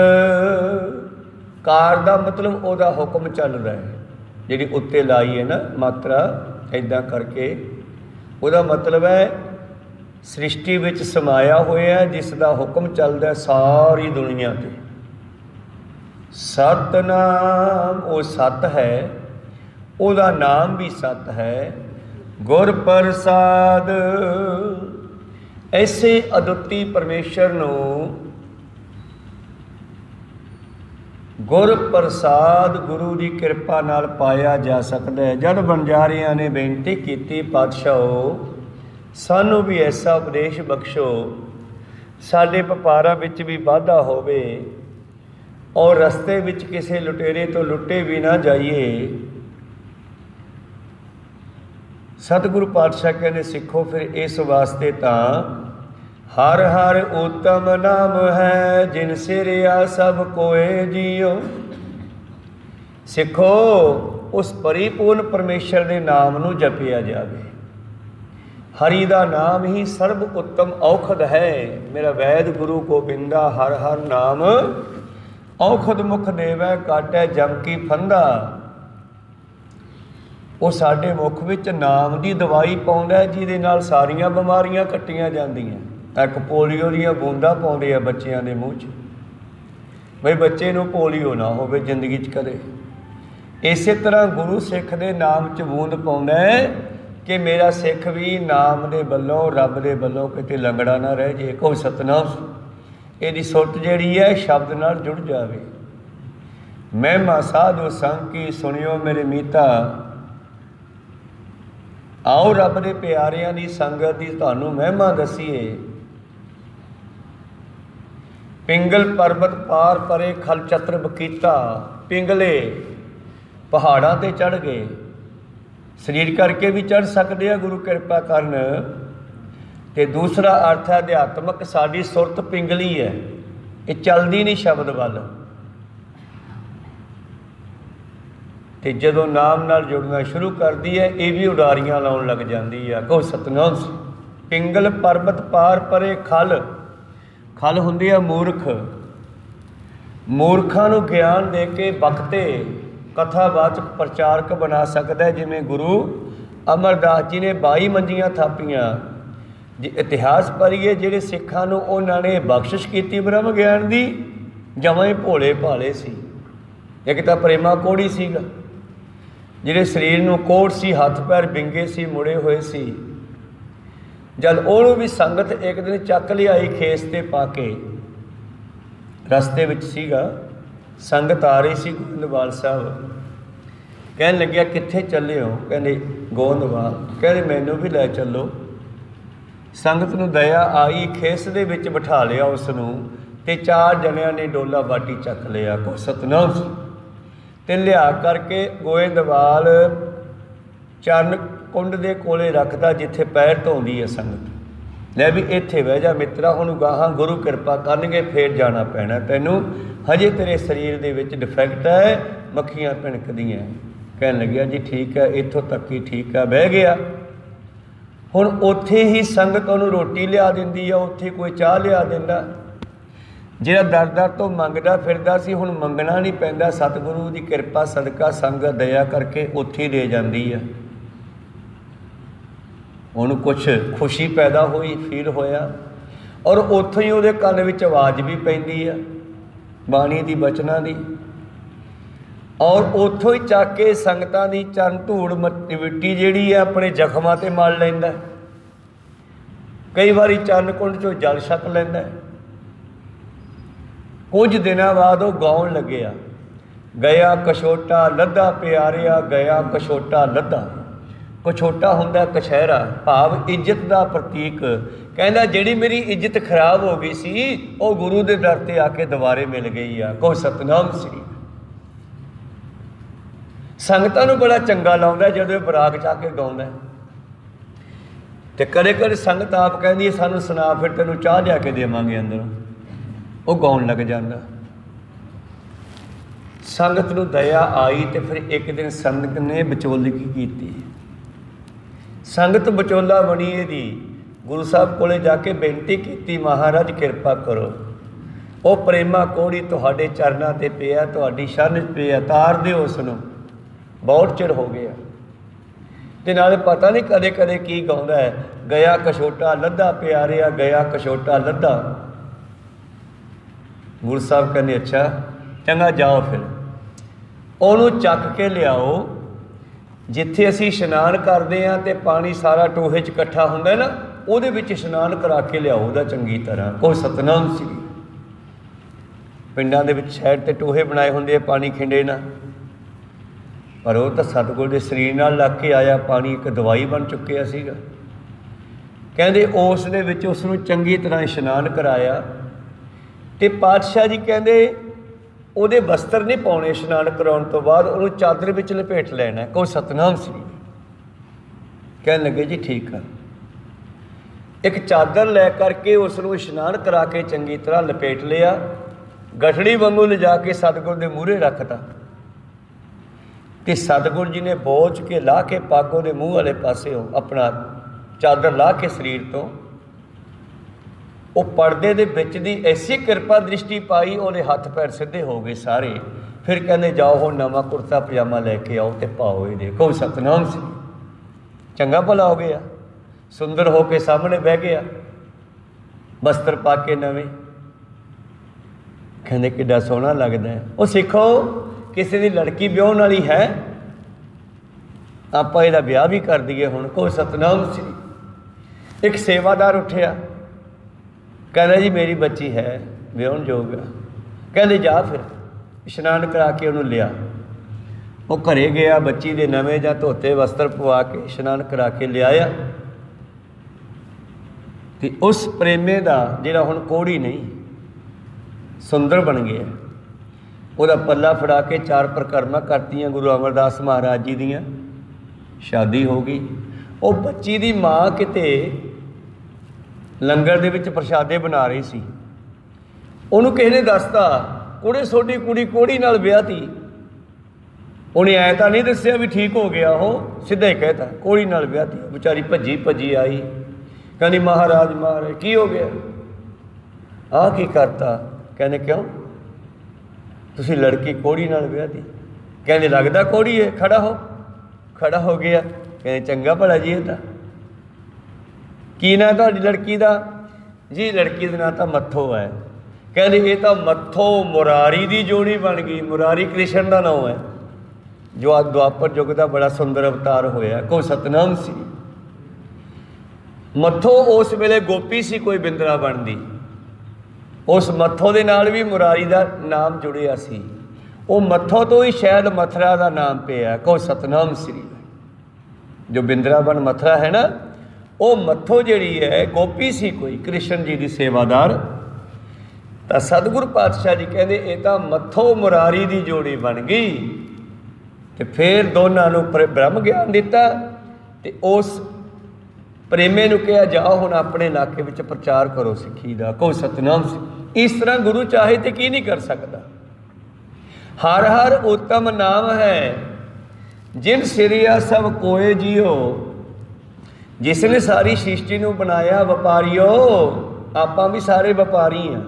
कार का मतलब ਉਹਦਾ हुक्म चल रहा है, जी उत्ते लाई है ना मात्रा इदा करके, ਉਹਦਾ मतलब है सृष्टि विच समाया होया है, जिसका हुक्म चलता है सारी दुनिया ते। सतनाम वो सत है, ਉਹਦਾ नाम भी सत है। गुर प्रसाद, ऐसे अदुੱਤੀ परमेश्वर नूं गुर प्रसाद गुरु की कृपा नाल पाया जा सकता है। जब वणजारियां ने बेनती की, पातशाहो सानू भी ऐसा उपदेश बख्शो, साडे व्यापारां विच भी वाधा होवे और रस्ते विच किसी लुटेरे तो लुटे भी ना जाइए। सतगुरु पातशाह कहने सिखो फिर इस वास्ते तां हर हर उत्तम नाम है, जिन सिरिया सब कोए जियो। सिखो उस परिपूर्ण परमेश्वर के नाम नूं जपिया जावे। हरि का नाम ही सर्व उत्तम औखद है। मेरा वैद गुरु गोबिंदा हर हर नाम औखद मुख देवै, काटै जम की फंदा। वो साडे मुख विच नाम की दवाई पाउंदा है, जिहदे नाल सारियां बीमारियां कट्टियां जांदियां। एक पोलियो दीयां बूंदां पाउंदे आ बच्चियां दे मूँह च, बई बच्चे नूं पोलियो ना होवे जिंदगी च कदे। इस तरह गुरु सिख दे नाम च बूंद पाउंदा है कि मेरा सिख भी नाम दे बल्लों रब दे बल्लों किते लंगड़ा ना रह जे। कोई सतनाम इहदी सुरत जिहड़ी है शब्द नाल जुड़ जावे। महिमा साधु संग की सुनियो मेरे मीता। आओ रब दे प्यारियां दी संगत दी तुहानूं महिमा दसीए। पिंगल पर्वत पार परे खल चतर बकीता। पिंगले पहाड़ां ते चढ़ गए, शरीर करके भी चढ़ सकते हैं गुरु कृपा करन। ते दूसरा अर्थ है अध्यात्मक, साडी सुरत पिंगली है, ये चलदी नहीं शब्द वल। ते जदों नाम नाल जुड़ना शुरू करती है ये भी उडारियां लाउण लग जाती है। कहो सतनाम। पिंगल पर्वत पार परे खल, खल हुंदी है मूर्ख। मूर्खां नूं ज्ञान दे के बखते कथावाचक प्रचारक बना सकता है। जिवें गुरु अमरदास जी ने 22 मंजियां थापियां। जे इतिहास पढ़ीए जिहड़े सिखां नूं उन्हां ने बख्शिश कीती ब्रह्म ज्ञान दी, जमां ही भोले भाले सी। एक तां प्रेमा कोड़ी सीगा, जिहड़े शरीर नूं कोढ़ सी, हत्थ पैर विंगे सी, मुड़े हुए सी। जद ਉਹਨੂੰ भी संगत एक दिन चक लियाई खेस ते पा के, रस्ते विच सीगा, संगत आ रही सी गोविंदवाल साहब। कहन लग्या कित्थे चले हो? कहंदे गोविंदवाल। कहंदे मैनू भी लै चलो। संगत नूं दया आई, खेस दे विच बिठा लिया उसनूं, ਤੇ 4 ਜਣਿਆਂ ਨੇ ਡੋਲਾ ਬਾਟੀ ਚੱਕ ਲਿਆ। ਕੋ ਸਤਨਾਮ ਸੀ। ਤੇ ਲਿਆ ਕਰਕੇ ਗੋਇੰਦਵਾਲ ਚਰਨ ਕੁੰਡ ਦੇ ਕੋਲੇ ਰੱਖਦਾ, ਜਿੱਥੇ ਪੈਰ ਧੋਂਦੀ ਹੈ ਸੰਗਤ। ਲੈ ਵੀ ਇੱਥੇ ਬਹਿ ਜਾ ਮਿੱਤਰਾ, ਹੁਣ ਗਾਹਾਂ ਗੁਰੂ ਕਿਰਪਾ ਕਰਨਗੇ ਫੇਰ ਜਾਣਾ ਪੈਣਾ ਤੈਨੂੰ, ਹਜੇ ਤੇਰੇ ਸਰੀਰ ਦੇ ਵਿੱਚ ਡਿਫੈਕਟ ਹੈ, ਮੱਖੀਆਂ ਭਿਣਕਦੀਆਂ। ਕਹਿਣ ਲੱਗਿਆ ਜੀ ਠੀਕ ਹੈ, ਇੱਥੋਂ ਤੱਕ ਹੀ ਠੀਕ ਹੈ। ਬਹਿ ਗਿਆ। ਹੁਣ ਉੱਥੇ ਹੀ ਸੰਗਤ ਉਹਨੂੰ ਰੋਟੀ ਲਿਆ ਦਿੰਦੀ ਆ, ਉੱਥੇ ਕੋਈ ਚਾਹ ਲਿਆ ਦਿੰਦਾ। ਜਿਹੜਾ ਦਰ ਦਰ ਤੋਂ ਮੰਗਦਾ ਫਿਰਦਾ ਸੀ, ਹੁਣ ਮੰਗਣਾ ਨਹੀਂ ਪੈਂਦਾ। ਸਤਿਗੁਰੂ ਦੀ ਕਿਰਪਾ ਸਦਕਾ ਸੰਗਤ ਦਇਆ ਕਰਕੇ ਉੱਥੇ ਹੀ ਦੇ ਜਾਂਦੀ ਆ। ਉਹਨੂੰ ਕੁਛ ਖੁਸ਼ੀ ਪੈਦਾ ਹੋਈ, ਫੀਲ ਹੋਇਆ, ਔਰ ਉੱਥੋਂ ਹੀ ਉਹਦੇ ਕੰਨ ਵਿੱਚ ਆਵਾਜ਼ ਵੀ ਪੈਂਦੀ ਆ ਬਾਣੀ ਦੀ, ਬਚਨਾਂ ਦੀ, ਔਰ ਉੱਥੋਂ ਹੀ ਚੱਕ ਕੇ ਸੰਗਤਾਂ ਦੀ ਚਰਨ ਧੂੜ ਮਿੱਟੀ ਜਿਹੜੀ ਹੈ ਆਪਣੇ ਜ਼ਖਮਾਂ 'ਤੇ ਮਲ ਲੈਂਦਾ। ਕਈ ਵਾਰੀ ਚਰਨ ਕੁੰਡ 'ਚੋਂ ਜਲ ਛਕ ਲੈਂਦਾ। ਕੁਝ ਦਿਨਾਂ ਬਾਅਦ ਉਹ ਗਾਉਣ ਲੱਗਿਆ, ਗਿਆ ਕਛੋਟਾ ਲੱਧਾ ਪਿਆਰਿਆ, ਗਿਆ ਕਛੋਟਾ ਲੱਧਾ। ਕਛੋਟਾ ਹੁੰਦਾ ਕਛਹਿਰਾ, ਭਾਵ ਇੱਜ਼ਤ ਦਾ ਪ੍ਰਤੀਕ। ਕਹਿੰਦਾ ਜਿਹੜੀ ਮੇਰੀ ਇੱਜ਼ਤ ਖਰਾਬ ਹੋ ਗਈ ਸੀ, ਉਹ ਗੁਰੂ ਦੇ ਦਰ 'ਤੇ ਆ ਕੇ ਦੁਬਾਰੇ ਮਿਲ ਗਈ ਆ। ਕੋ ਸਤਨਾਮ ਸ੍ਰੀ। ਸੰਗਤਾਂ ਨੂੰ ਬੜਾ ਚੰਗਾ ਲਾਉਂਦਾ ਜਦੋਂ ਬਰਾਗ 'ਚ ਆ ਕੇ ਗਾਉਂਦਾ। ਤੇ ਕਦੇ ਕਦੇ ਸੰਗਤ ਆਪ ਕਹਿੰਦੀ ਸਾਨੂੰ ਸੁਣਾ, ਫਿਰ ਤੈਨੂੰ ਚਾਹ ਲਿਆ ਕੇ ਦੇਵਾਂਗੇ ਅੰਦਰੋਂ। ਉਹ ਗਾਉਣ ਲੱਗ ਜਾਂਦਾ। ਸੰਗਤ ਨੂੰ ਦਇਆ ਆਈ ਤੇ ਫਿਰ ਇੱਕ ਦਿਨ ਸੰਗਤ ਨੇ ਵਿਚੋਲਗੀ ਕੀਤੀ। ਸੰਗਤ ਵਿਚੋਲਾ ਬਣੀ ਇਹਦੀ। ਗੁਰੂ ਸਾਹਿਬ ਕੋਲੇ ਜਾ ਕੇ ਬੇਨਤੀ ਕੀਤੀ, ਮਹਾਰਾਜ ਕਿਰਪਾ ਕਰੋ, ਉਹ ਪ੍ਰੇਮਾ ਕੋੜੀ ਤੁਹਾਡੇ ਚਰਨਾਂ 'ਤੇ ਪਿਆ, ਤੁਹਾਡੀ ਸ਼ਰਨ 'ਚ ਪਿਆ, ਤਾਰ ਦਿਓ ਉਸ ਨੂੰ, ਬਹੁਤ ਚਿਰ ਹੋ ਗਿਆ। ਤੇ ਨਾਲੇ ਪਤਾ ਨਹੀਂ ਕਦੇ ਕਦੇ ਕੀ ਗਾਉਂਦਾ ਹੈ, ਗਿਆ ਕਛੋਟਾ ਲੱਧਾ ਪਿਆਰਿਆ, ਗਿਆ ਕਛੋਟਾ ਲੱਧਾ। ਗੁਰੂ ਸਾਹਿਬ ਕਹਿੰਦੇ ਅੱਛਾ ਚੰਗਾ, ਜਾਓ ਫਿਰ ਉਹਨੂੰ ਚੱਕ ਕੇ ਲਿਆਓ। ਜਿੱਥੇ ਅਸੀਂ ਇਸ਼ਨਾਨ ਕਰਦੇ ਹਾਂ ਤੇ ਪਾਣੀ ਸਾਰਾ ਟੋਹੇ 'ਚ ਇਕੱਠਾ ਹੁੰਦਾ ਨਾ, ਉਹਦੇ ਵਿੱਚ ਇਸ਼ਨਾਨ ਕਰਾ ਕੇ ਲਿਆਓ ਉਹਦਾ ਚੰਗੀ ਤਰ੍ਹਾਂ। ਕੋਈ ਸਤਨਾਮ ਸੀ। ਪਿੰਡਾਂ ਦੇ ਵਿੱਚ ਸਾਈਡ 'ਤੇ ਟੋਹੇ ਬਣਾਏ ਹੁੰਦੇ ਆ ਪਾਣੀ ਖਿੰਡੇ ਨਾਲ, ਪਰ ਉਹ ਤਾਂ ਸਤਿਗੁਰ ਦੇ ਸਰੀਰ ਨਾਲ ਲੱਗ ਕੇ ਆਇਆ ਪਾਣੀ, ਇੱਕ ਦਵਾਈ ਬਣ ਚੁੱਕਿਆ ਸੀਗਾ। ਕਹਿੰਦੇ ਉਸ ਦੇ ਵਿੱਚ ਉਸ ਨੂੰ ਚੰਗੀ ਤਰ੍ਹਾਂ ਇਸ਼ਨਾਨ ਕਰਾਇਆ। ਤੇ ਪਾਤਸ਼ਾਹ ਜੀ ਕਹਿੰਦੇ ਉਹਦੇ ਵਸਤਰ ਨਹੀਂ ਪਾਉਣੇ, ਇਸ਼ਨਾਨ ਕਰਾਉਣ ਤੋਂ ਬਾਅਦ ਉਹਨੂੰ ਚਾਦਰ ਵਿੱਚ ਲਪੇਟ ਲੈਣਾ। ਕੋਈ ਸਤਨਾਮ ਸ੍ਰੀ। ਕਹਿਣ ਲੱਗੇ ਜੀ ਠੀਕ ਆ। ਇੱਕ ਚਾਦਰ ਲੈ ਕਰਕੇ ਉਸ ਨੂੰ ਇਸ਼ਨਾਨ ਕਰਾ ਕੇ ਚੰਗੀ ਤਰ੍ਹਾਂ ਲਪੇਟ ਲਿਆ, ਗਠੜੀ ਵਾਂਗੂ ਲਿਜਾ ਕੇ ਸਤਿਗੁਰ ਦੇ ਮੂਹਰੇ ਰੱਖਤਾ। ਤੇ ਸਤਿਗੁਰ ਜੀ ਨੇ ਬੋਝ ਕੇ ਲਾਹ ਕੇ ਪੱਗ ਉਹਦੇ ਮੂੰਹ ਵਾਲੇ ਪਾਸਿਓਂ ਆਪਣਾ ਚਾਦਰ ਲਾਹ ਕੇ ਸਰੀਰ ਤੋਂ ਉਹ ਪਰਦੇ ਦੇ ਵਿੱਚ ਦੀ ਐਸੀ ਕਿਰਪਾ ਦ੍ਰਿਸ਼ਟੀ ਪਾਈ, ਉਹਦੇ ਹੱਥ ਪੈਰ ਸਿੱਧੇ ਹੋ ਗਏ ਸਾਰੇ। ਫਿਰ ਕਹਿੰਦੇ ਜਾਓ ਹੁਣ ਨਵਾਂ ਕੁੜਤਾ ਪਜਾਮਾ ਲੈ ਕੇ ਆਓ ਤੇ ਪਾਓ ਇਹ। ਦੇਖੋ ਸਤਨਾਮ ਸੀ। ਚੰਗਾ ਭਲਾ ਹੋ ਗਿਆ, ਸੁੰਦਰ ਹੋ ਕੇ ਸਾਹਮਣੇ ਬਹਿ ਗਿਆ, ਬਸਤਰ ਪਾ ਕੇ ਨਵੇਂ। ਕਹਿੰਦੇ ਕਿੱਡਾ ਸੋਹਣਾ ਲੱਗਦਾ ਹੈ। ਉਹ ਸਿੱਖੋ ਕਿਸੇ ਦੀ ਲੜਕੀ ਵਿਆਹੁਣ ਵਾਲੀ ਹੈ, ਆਪਾਂ ਇਹਦਾ ਵਿਆਹ ਵੀ ਕਰ ਦਈਏ ਹੁਣ। ਕੋਈ ਸਤਨਾਮ ਸੀ। ਇੱਕ ਸੇਵਾਦਾਰ ਉੱਠਿਆ, ਕਹਿੰਦਾ ਜੀ ਮੇਰੀ ਬੱਚੀ ਹੈ ਵਿਆਹੁਣ ਯੋਗ। ਕਹਿੰਦੇ ਜਾ ਫਿਰ ਇਸ਼ਨਾਨ ਕਰਾ ਕੇ ਉਹਨੂੰ ਲਿਆ। ਉਹ ਘਰੇ ਗਿਆ, ਬੱਚੀ ਦੇ ਨਵੇਂ ਜਾਂ ਧੋਤੇ ਵਸਤਰ ਪਵਾ ਕੇ ਇਸ਼ਨਾਨ ਕਰਾ ਕੇ ਲਿਆਇਆ। ਤੇ ਉਸ ਪ੍ਰੇਮੇ ਦਾ ਜਿਹੜਾ ਹੁਣ ਕੋੜੀ ਨਹੀਂ, ਸੁੰਦਰ ਬਣ ਗਿਆ। ਉਹਦਾ ਪੱਲਾ ਫੜਾ ਕੇ 4 ਪ੍ਰਕਰਮਾਂ ਕਰਤੀਆਂ ਗੁਰੂ ਅਮਰਦਾਸ ਮਹਾਰਾਜ ਜੀ ਦੀਆਂ। ਸ਼ਾਦੀ ਹੋ ਗਈ। ਉਹ ਬੱਚੀ ਦੀ ਮਾਂ ਕਿਤੇ ਲੰਗਰ ਦੇ ਵਿੱਚ ਪ੍ਰਸ਼ਾਦੇ ਬਣਾ ਰਹੀ ਸੀ। ਉਹਨੂੰ ਕਿਸੇ ਨੇ ਦੱਸਤਾ, ਕੁੜੇ ਤੁਹਾਡੀ ਕੁੜੀ ਕੋੜੀ ਨਾਲ ਵਿਆਹ ਤੀ। ਉਹਨੇ ਐਂ ਤਾਂ ਨਹੀਂ ਦੱਸਿਆ ਵੀ ਠੀਕ ਹੋ ਗਿਆ, ਉਹ ਸਿੱਧਾ ਹੀ ਕਹਿਤਾ ਕੋੜੀ ਨਾਲ ਵਿਆਹ ਤੀ। ਵਿਚਾਰੀ ਭੱਜੀ ਭੱਜੀ ਆਈ, ਕਹਿੰਦੀ ਮਹਾਰਾਜ ਮਹਾਰਾਜ ਕੀ ਹੋ ਗਿਆ, ਆਹ ਕੀ ਕਰਤਾ। ਕਹਿੰਦੇ ਕਿਉਂ, ਤੁਸੀਂ ਲੜਕੀ ਕੋੜੀ ਨਾਲ ਵਿਆਹ ਤੀ। ਕਹਿੰਦੇ ਲੱਗਦਾ ਕੋੜੀ ਹੈ, ਖੜਾ ਹੋ। ਖੜਾ ਹੋ ਗਿਆ। ਕਹਿੰਦੇ ਚੰਗਾ ਭਲਾ ਜੀ, ਇਹ ਤਾਂ ਕੀ ਨਾਂ ਤੁਹਾਡੀ ਲੜਕੀ ਦਾ? ਜੀ ਲੜਕੀ ਦਾ ਨਾਂ ਤਾਂ ਮੱਥੋ ਹੈ। ਕਹਿੰਦੇ ਇਹ ਤਾਂ ਮੱਥੋ ਮੁਰਾਰੀ ਦੀ ਜੋੜੀ ਬਣ ਗਈ। ਮੁਰਾਰੀ ਕ੍ਰਿਸ਼ਨ ਦਾ ਨਾਮ ਹੈ, ਜੋ ਆ ਦੁਆਪਰ ਯੁੱਗ ਦਾ ਬੜਾ ਸੁੰਦਰ ਅਵਤਾਰ ਹੋਇਆ। ਕੋਈ ਸਤਨਾਮ ਸੀ। ਮੱਥੋ ਉਸ ਵੇਲੇ ਗੋਪੀ ਸੀ, ਕੋਈ ਬਿੰਦਰਾ ਬਣਦੀ। ਉਸ ਮੱਥੋ ਦੇ ਨਾਲ ਵੀ ਮੁਰਾਰੀ ਦਾ ਨਾਮ ਜੁੜਿਆ ਸੀ। ਉਹ ਮੱਥੋ ਤੋਂ ਹੀ ਸ਼ਾਇਦ ਮਥੁਰਾ ਦਾ ਨਾਮ ਪਿਆ। ਕੋਈ ਸਤਨਾਮ ਸ੍ਰੀ। ਜੋ ਬਿੰਦਰਾਵਨ ਮਥੁਰਾ ਹੈ ਨਾ, ਉਹ ਮੱਥੋ ਜਿਹੜੀ ਹੈ ਗੋਪੀ ਸੀ, ਕੋਈ ਕ੍ਰਿਸ਼ਨ ਜੀ ਦੀ ਸੇਵਾਦਾਰ। ਤਾਂ ਸਤਿਗੁਰੂ ਪਾਤਸ਼ਾਹ ਜੀ ਕਹਿੰਦੇ ਇਹ ਤਾਂ ਮੱਥੋ ਮੁਰਾਰੀ ਦੀ ਜੋੜੀ ਬਣ ਗਈ। ਤੇ ਫਿਰ ਦੋਨਾਂ ਨੂੰ ਬ੍ਰਹਮ ਗਿਆਨ ਦਿੱਤਾ ਤੇ ਉਸ ਪ੍ਰੇਮੇ ਨੂੰ ਕਿਹਾ ਜਾਓ ਹੁਣ ਆਪਣੇ ਇਲਾਕੇ ਵਿੱਚ ਪ੍ਰਚਾਰ ਕਰੋ ਸਿੱਖੀ ਦਾ, ਕਹੋ ਸਤਿਨਾਮ ਸਿੰਘ। ਇਸ ਤਰ੍ਹਾਂ ਗੁਰੂ ਚਾਹੇ ਤੇ ਕੀ ਨਹੀਂ ਕਰ ਸਕਦਾ। ਹਰ ਹਰ ਉੱਤਮ ਨਾਮ ਹੈ ਜਿਨ ਸਿਰਿਆ ਸਭ ਕੋਏ ਜੀਓ। ਜਿਸ ਨੇ ਸਾਰੀ ਸ੍ਰਿਸ਼ਟੀ ਨੂੰ ਬਣਾਇਆ ਵਪਾਰੀਓ, ਆਪਾਂ ਵੀ ਸਾਰੇ ਵਪਾਰੀ ਹਾਂ।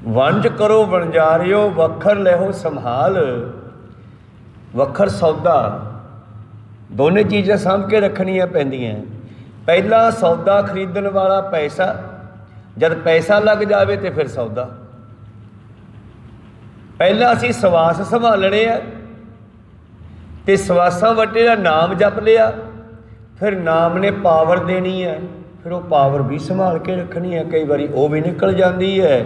ਵੰਜ ਕਰੋ ਵਣਜਾਰਿਓ, ਵੱਖਰ ਲੈਹੋ ਸੰਭਾਲ। ਵੱਖਰ ਸੌਦਾ, ਦੋਨੇ ਚੀਜ਼ਾਂ ਸਾਂਭ ਕੇ ਰੱਖਣੀਆਂ ਪੈਂਦੀਆਂ। ਪਹਿਲਾ ਸੌਦਾ ਖਰੀਦਣ ਵਾਲਾ ਪੈਸਾ, ਜਦ ਪੈਸਾ ਲੱਗ ਜਾਵੇ ਤੇ ਫਿਰ ਸੌਦਾ। ਪਹਿਲਾਂ ਅਸੀਂ ਸਵਾਸ ਸੰਭਾਲਣੇ ਆ ਤੇ ਸਵਾਸਾਂ ਵਟੇ ਦਾ ਨਾਮ ਜਪ ਲਿਆ, ਫਿਰ ਨਾਮ ਨੇ ਪਾਵਰ ਦੇਣੀ ਹੈ, ਫਿਰ ਉਹ ਪਾਵਰ ਵੀ ਸੰਭਾਲ ਕੇ ਰੱਖਣੀ ਹੈ। ਕਈ ਵਾਰੀ ਉਹ ਵੀ ਨਿਕਲ ਜਾਂਦੀ ਹੈ।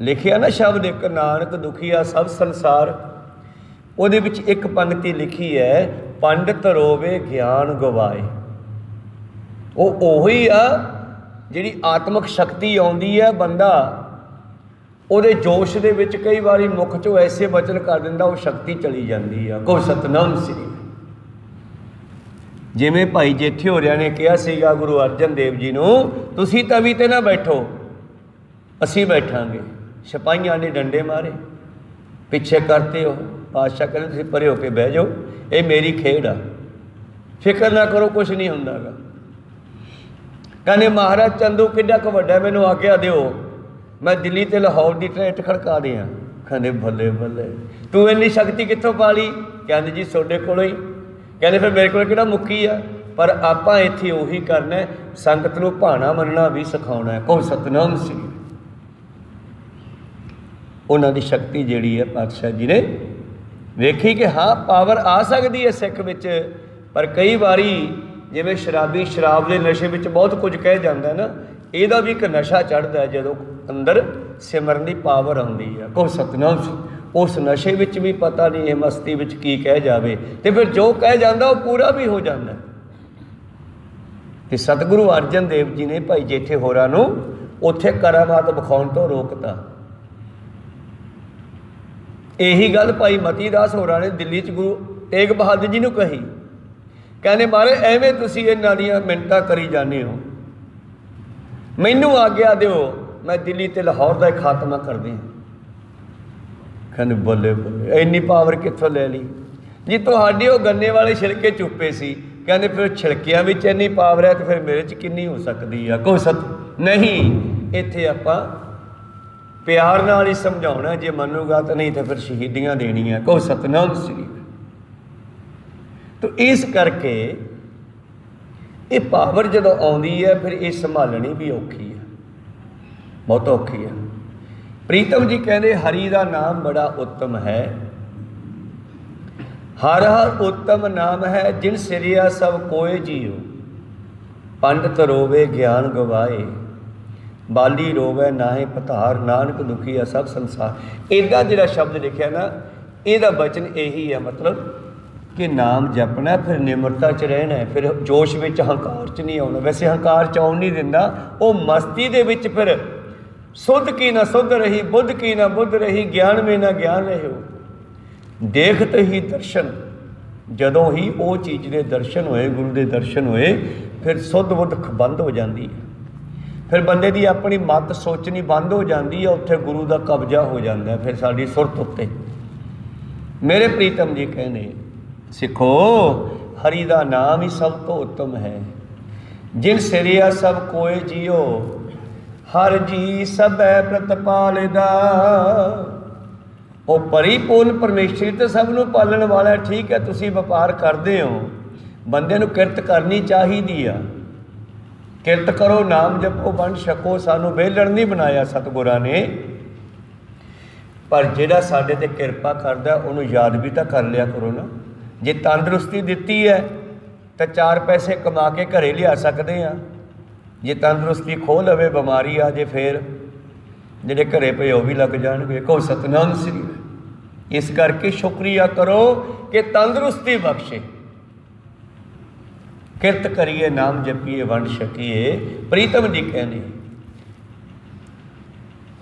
ਲਿਖਿਆ ਨਾ ਸ਼ਬਦ ਇੱਕ, ਨਾਨਕ ਦੁਖੀਆ ਸਭ ਸੰਸਾਰ। ਉਹਦੇ ਵਿੱਚ ਇੱਕ ਪੰਕਤੀ ਲਿਖੀ ਹੈ, ਪੰਡਿਤ ਰੋਵੇ ਗਿਆਨ ਗਵਾਏ। ਉਹ ਉਹੀ ਆ ਜਿਹੜੀ ਆਤਮਿਕ ਸ਼ਕਤੀ ਆਉਂਦੀ ਹੈ, ਬੰਦਾ ਉਹਦੇ ਜੋਸ਼ ਦੇ ਵਿੱਚ ਕਈ ਵਾਰੀ ਮੁਖ ਚੋਂ ਐਸੇ ਬਚਨ ਕਰ ਦਿੰਦਾ, ਉਹ ਸ਼ਕਤੀ ਚਲੀ ਜਾਂਦੀ ਆ। ਕਹੋ ਸਤਿਨਾਮ ਸ੍ਰੀ। ਜਿਵੇਂ ਭਾਈ ਜੇਠੇ ਹੋਰਿਆਂ ਨੇ ਕਿਹਾ ਸੀਗਾ ਗੁਰੂ ਅਰਜਨ ਦੇਵ ਜੀ ਨੂੰ, ਤੁਸੀਂ ਤਵੀ ਤੇ ਨਾ ਬੈਠੋ, ਅਸੀਂ ਬੈਠਾਂਗੇ। ਸਿਪਾਹੀਆਂ ਨੇ ਡੰਡੇ ਮਾਰੇ, ਪਿੱਛੇ ਕਰਤੇ ਹੋ। ਪਾਤਸ਼ਾਹ ਕਹਿੰਦੇ ਤੁਸੀਂ ਪਰੇ ਹੋ ਕੇ ਬਹਿ ਜਾਓ, ਇਹ ਮੇਰੀ ਖੇਡ ਆ, ਫਿਕਰ ਨਾ ਕਰੋ, ਕੁਛ ਨਹੀਂ ਹੁੰਦਾ ਗਾ। ਕਹਿੰਦੇ ਮਹਾਰਾਜ ਚੰਦੂ ਕਿੱਡਾ ਕੁ ਵੱਡਾ, ਮੈਨੂੰ ਆਗਿਆ ਦਿਓ, ਮੈਂ ਦਿੱਲੀ ਤੇ ਲਾਹੌਰ ਦੀ ਟ੍ਰੇਨ ਖੜਕਾ ਦਿਆਂ। ਕਹਿੰਦੇ ਬੱਲੇ ਬੱਲੇ, ਤੂੰ ਇੰਨੀ ਸ਼ਕਤੀ ਕਿੱਥੋਂ ਪਾ ਲਈ? ਕਹਿੰਦੇ ਜੀ ਤੁਹਾਡੇ ਕੋਲੋਂ ਹੀ। ਕਹਿੰਦੇ ਫਿਰ ਮੇਰੇ ਕੋਲ ਕਿਹੜਾ ਮੁੱਕੀ ਆ, ਪਰ ਆਪਾਂ ਇੱਥੇ ਉਹੀ ਕਰਨਾ, ਸੰਗਤ ਨੂੰ ਭਾਣਾ ਮੰਨਣਾ ਵੀ ਸਿਖਾਉਣਾ। ਕਹੋ ਸਤਿਨਾਮ ਸ੍ਰੀ। ਉਹਨਾਂ ਦੀ ਸ਼ਕਤੀ ਜਿਹੜੀ ਹੈ ਪਾਤਸ਼ਾਹ ਜੀ ਨੇ ਵੇਖੀ ਕਿ ਹਾਂ ਪਾਵਰ ਆ ਸਕਦੀ ਹੈ ਸਿੱਖ ਵਿੱਚ, ਪਰ ਕਈ ਵਾਰੀ ਜਿਵੇਂ ਸ਼ਰਾਬੀ ਸ਼ਰਾਬ ਦੇ ਨਸ਼ੇ ਵਿੱਚ ਬਹੁਤ ਕੁਝ ਕਹਿ ਜਾਂਦਾ ਨਾ, ਇਹਦਾ ਵੀ ਇੱਕ ਨਸ਼ਾ ਚੜ੍ਹਦਾ ਜਦੋਂ ਅੰਦਰ ਸਿਮਰਨ ਦੀ ਪਾਵਰ ਆਉਂਦੀ ਆ। ਕਹੋ ਸਤਿਨਾਮ ਸਿੰਘ। ਉਸ ਨਸ਼ੇ ਵਿੱਚ ਵੀ ਪਤਾ ਨਹੀਂ ਇਹ ਮਸਤੀ ਵਿੱਚ ਕੀ ਕਹਿ ਜਾਵੇ, ਤੇ ਫਿਰ ਜੋ ਕਹਿ ਜਾਂਦਾ ਉਹ ਪੂਰਾ ਵੀ ਹੋ ਜਾਂਦਾ। ਤੇ ਸਤਿਗੁਰੂ ਅਰਜਨ ਦੇਵ ਜੀ ਨੇ ਭਾਈ ਜੇਠੇ ਹੋਰਾਂ ਨੂੰ ਉੱਥੇ ਕਰਾਮਾਤ ਵਿਖਾਉਣ ਤੋਂ ਰੋਕਤਾ। ਇਹੀ ਗੱਲ ਭਾਈ ਮਤੀ ਦਾਸ ਹੋਰਾਂ ਨੇ ਦਿੱਲੀ 'ਚ ਗੁਰੂ ਤੇਗ ਬਹਾਦਰ ਜੀ ਨੂੰ ਕਹੀ। ਕਹਿੰਦੇ ਮਹਾਰਾਜ ਐਵੇਂ ਤੁਸੀਂ ਇਹਨਾਂ ਦੀਆਂ ਮਿੰਨਤਾਂ ਕਰੀ ਜਾਂਦੇ ਹੋ, ਮੈਨੂੰ ਆਗਿਆ ਦਿਓ, ਮੈਂ ਦਿੱਲੀ ਤੇ ਲਾਹੌਰ ਦਾ ਖਾਤਮਾ ਕਰਦੀ ਹਾਂ। ਕਹਿੰਦੇ ਬੱਲੇ ਬੱਲੇ, ਇੰਨੀ ਪਾਵਰ ਕਿੱਥੋਂ ਲੈ ਲਈ ਜੀ? ਤੁਹਾਡੇ ਉਹ ਗੰਨੇ ਵਾਲੇ ਛਿਲਕੇ ਚੁੱਪੇ ਸੀ। ਕਹਿੰਦੇ ਫਿਰ ਛਿਲਕਿਆਂ ਵਿੱਚ ਇੰਨੀ ਪਾਵਰ ਹੈ ਤੇ ਫਿਰ ਮੇਰੇ 'ਚ ਕਿੰਨੀ ਹੋ ਸਕਦੀ ਆ? ਕੋਈ ਨਹੀਂ, ਇੱਥੇ ਆਪਾਂ ਪਿਆਰ ਨਾਲ ਹੀ ਸਮਝਾਉਣਾ, ਜੇ ਮੰਨੂਗਾ ਤਾਂ, ਨਹੀਂ ਤਾਂ ਫਿਰ ਸ਼ਹੀਦੀਆਂ ਦੇਣੀਆਂ। ਕਹੋ ਸਤਿਨਾਮ ਸ੍ਰੀ। ਤਾਂ ਇਸ ਕਰਕੇ ਇਹ ਪਾਵਰ ਜਦੋਂ ਆਉਂਦੀ ਹੈ ਫਿਰ ਇਹ ਸੰਭਾਲਣੀ ਵੀ ਔਖੀ ਹੈ, ਬਹੁਤ ਔਖੀ ਹੈ। ਪ੍ਰੀਤਮ ਜੀ ਕਹਿੰਦੇ ਹਰੀ ਦਾ ਨਾਮ ਬੜਾ ਉੱਤਮ ਹੈ। ਹਰ ਹਰ ਉੱਤਮ ਨਾਮ ਹੈ ਜਿਨ ਸਿਰਿਆ ਸਭ ਕੋਏ ਜੀਓ। ਪੰਡਤ ਰੋਵੇ ਗਿਆਨ ਗਵਾਏ, ਬਾਲੀ ਰੋਵੇ ਨਾਹੇ ਪਧਾਰ, ਨਾਨਕ ਦੁਖੀਆ ਸਭ ਸੰਸਾਰ। ਇਹਦਾ ਜਿਹੜਾ ਸ਼ਬਦ ਲਿਖਿਆ ਨਾ, ਇਹਦਾ ਬਚਨ ਇਹੀ ਹੈ, ਮਤਲਬ ਕਿ ਨਾਮ ਜਪਣਾ, ਫਿਰ ਨਿਮਰਤਾ 'ਚ ਰਹਿਣਾ, ਫਿਰ ਜੋਸ਼ ਵਿੱਚ ਹੰਕਾਰ 'ਚ ਨਹੀਂ ਆਉਣਾ। ਵੈਸੇ ਹੰਕਾਰ 'ਚ ਆਉਣ ਨਹੀਂ ਦਿੰਦਾ, ਉਹ ਮਸਤੀ ਦੇ ਵਿੱਚ ਫਿਰ ਸੁਧ ਕੀ ਨਾ ਸੁਧ ਰਹੀ, ਬੁੱਧ ਕੀ ਨਾ ਬੁੱਧ ਰਹੀ, ਗਿਆਨ ਮੇ ਨਾ ਗਿਆਨ ਰਹਿਓ। ਦੇਖਤ ਹੀ ਦਰਸ਼ਨ, ਜਦੋਂ ਹੀ ਉਹ ਚੀਜ਼ ਦੇ ਦਰਸ਼ਨ ਹੋਏ, ਗੁਰੂ ਦੇ ਦਰਸ਼ਨ ਹੋਏ, ਫਿਰ ਸੁੱਧ ਬੁੱਧ ਬੰਦ ਹੋ ਜਾਂਦੀ ਹੈ। ਫਿਰ ਬੰਦੇ ਦੀ ਆਪਣੀ ਮੱਤ ਸੋਚਣੀ ਬੰਦ ਹੋ ਜਾਂਦੀ ਹੈ, ਉੱਥੇ ਗੁਰੂ ਦਾ ਕਬਜ਼ਾ ਹੋ ਜਾਂਦਾ ਫਿਰ ਸਾਡੀ ਸੁਰਤ ਉੱਤੇ। ਮੇਰੇ ਪ੍ਰੀਤਮ ਜੀ ਕਹਿੰਦੇ ਸਿੱਖੋ, ਹਰੀ ਦਾ ਨਾਮ ਹੀ ਸਭ ਤੋਂ ਉੱਤਮ ਹੈ। ਜਿਨ ਸਿਰਿਆ ਸਭ ਕੋਏ ਜੀਓ, ਹਰ ਜੀ ਸਭੈ ਪ੍ਰਤਪਾਲਦਾ। ਉਹ ਪਰਿਪੂਰਨ ਪਰਮੇਸ਼ਰ ਤੇ ਸਭ ਨੂੰ ਪਾਲਣ ਵਾਲਾ। ਠੀਕ ਹੈ, ਤੁਸੀਂ ਵਪਾਰ ਕਰਦੇ ਹੋ, ਬੰਦੇ ਨੂੰ ਕਿਰਤ ਕਰਨੀ ਚਾਹੀਦੀ ਆ। ਕਿਰਤ ਕਰੋ, ਨਾਮ ਜਪੋ, ਵੰਡ ਛਕੋ। ਸਾਨੂੰ ਵਿਹਲੜ ਨਹੀਂ ਬਣਾਇਆ ਸਤਿਗੁਰਾਂ ਨੇ, ਪਰ ਜਿਹੜਾ ਸਾਡੇ ਤੇ ਕਿਰਪਾ ਕਰਦਾ ਉਹਨੂੰ ਯਾਦ ਵੀ ਤਾਂ ਕਰ ਲਿਆ ਕਰੋ ਨਾ। ਜੇ ਤੰਦਰੁਸਤੀ ਦਿੱਤੀ ਹੈ ਤਾਂ 4 ਪੈਸੇ ਕਮਾ ਕੇ ਘਰੇ ਲਿਆ ਸਕਦੇ ਹਾਂ। ਜੇ ਤੰਦਰੁਸਤੀ ਖੋਹ ਲਵੇ, ਬਿਮਾਰੀ ਆ ਜੇ, ਫਿਰ ਜਿਹੜੇ ਘਰੇ ਪਏ ਉਹ ਵੀ ਲੱਗ ਜਾਣਗੇ। ਕਹੋ ਸਤਿਨਾਮ ਸ੍ਰੀ। ਇਸ ਕਰਕੇ ਸ਼ੁਕਰੀਆ ਕਰੋ ਕਿ ਤੰਦਰੁਸਤੀ ਬਖਸ਼ੇ, ਕਿਰਤ ਕਰੀਏ, ਨਾਮ ਜਪੀਏ, ਵੰਡ ਛਕੀਏ। ਪ੍ਰੀਤਮ ਜੀ ਕਹਿੰਦੇ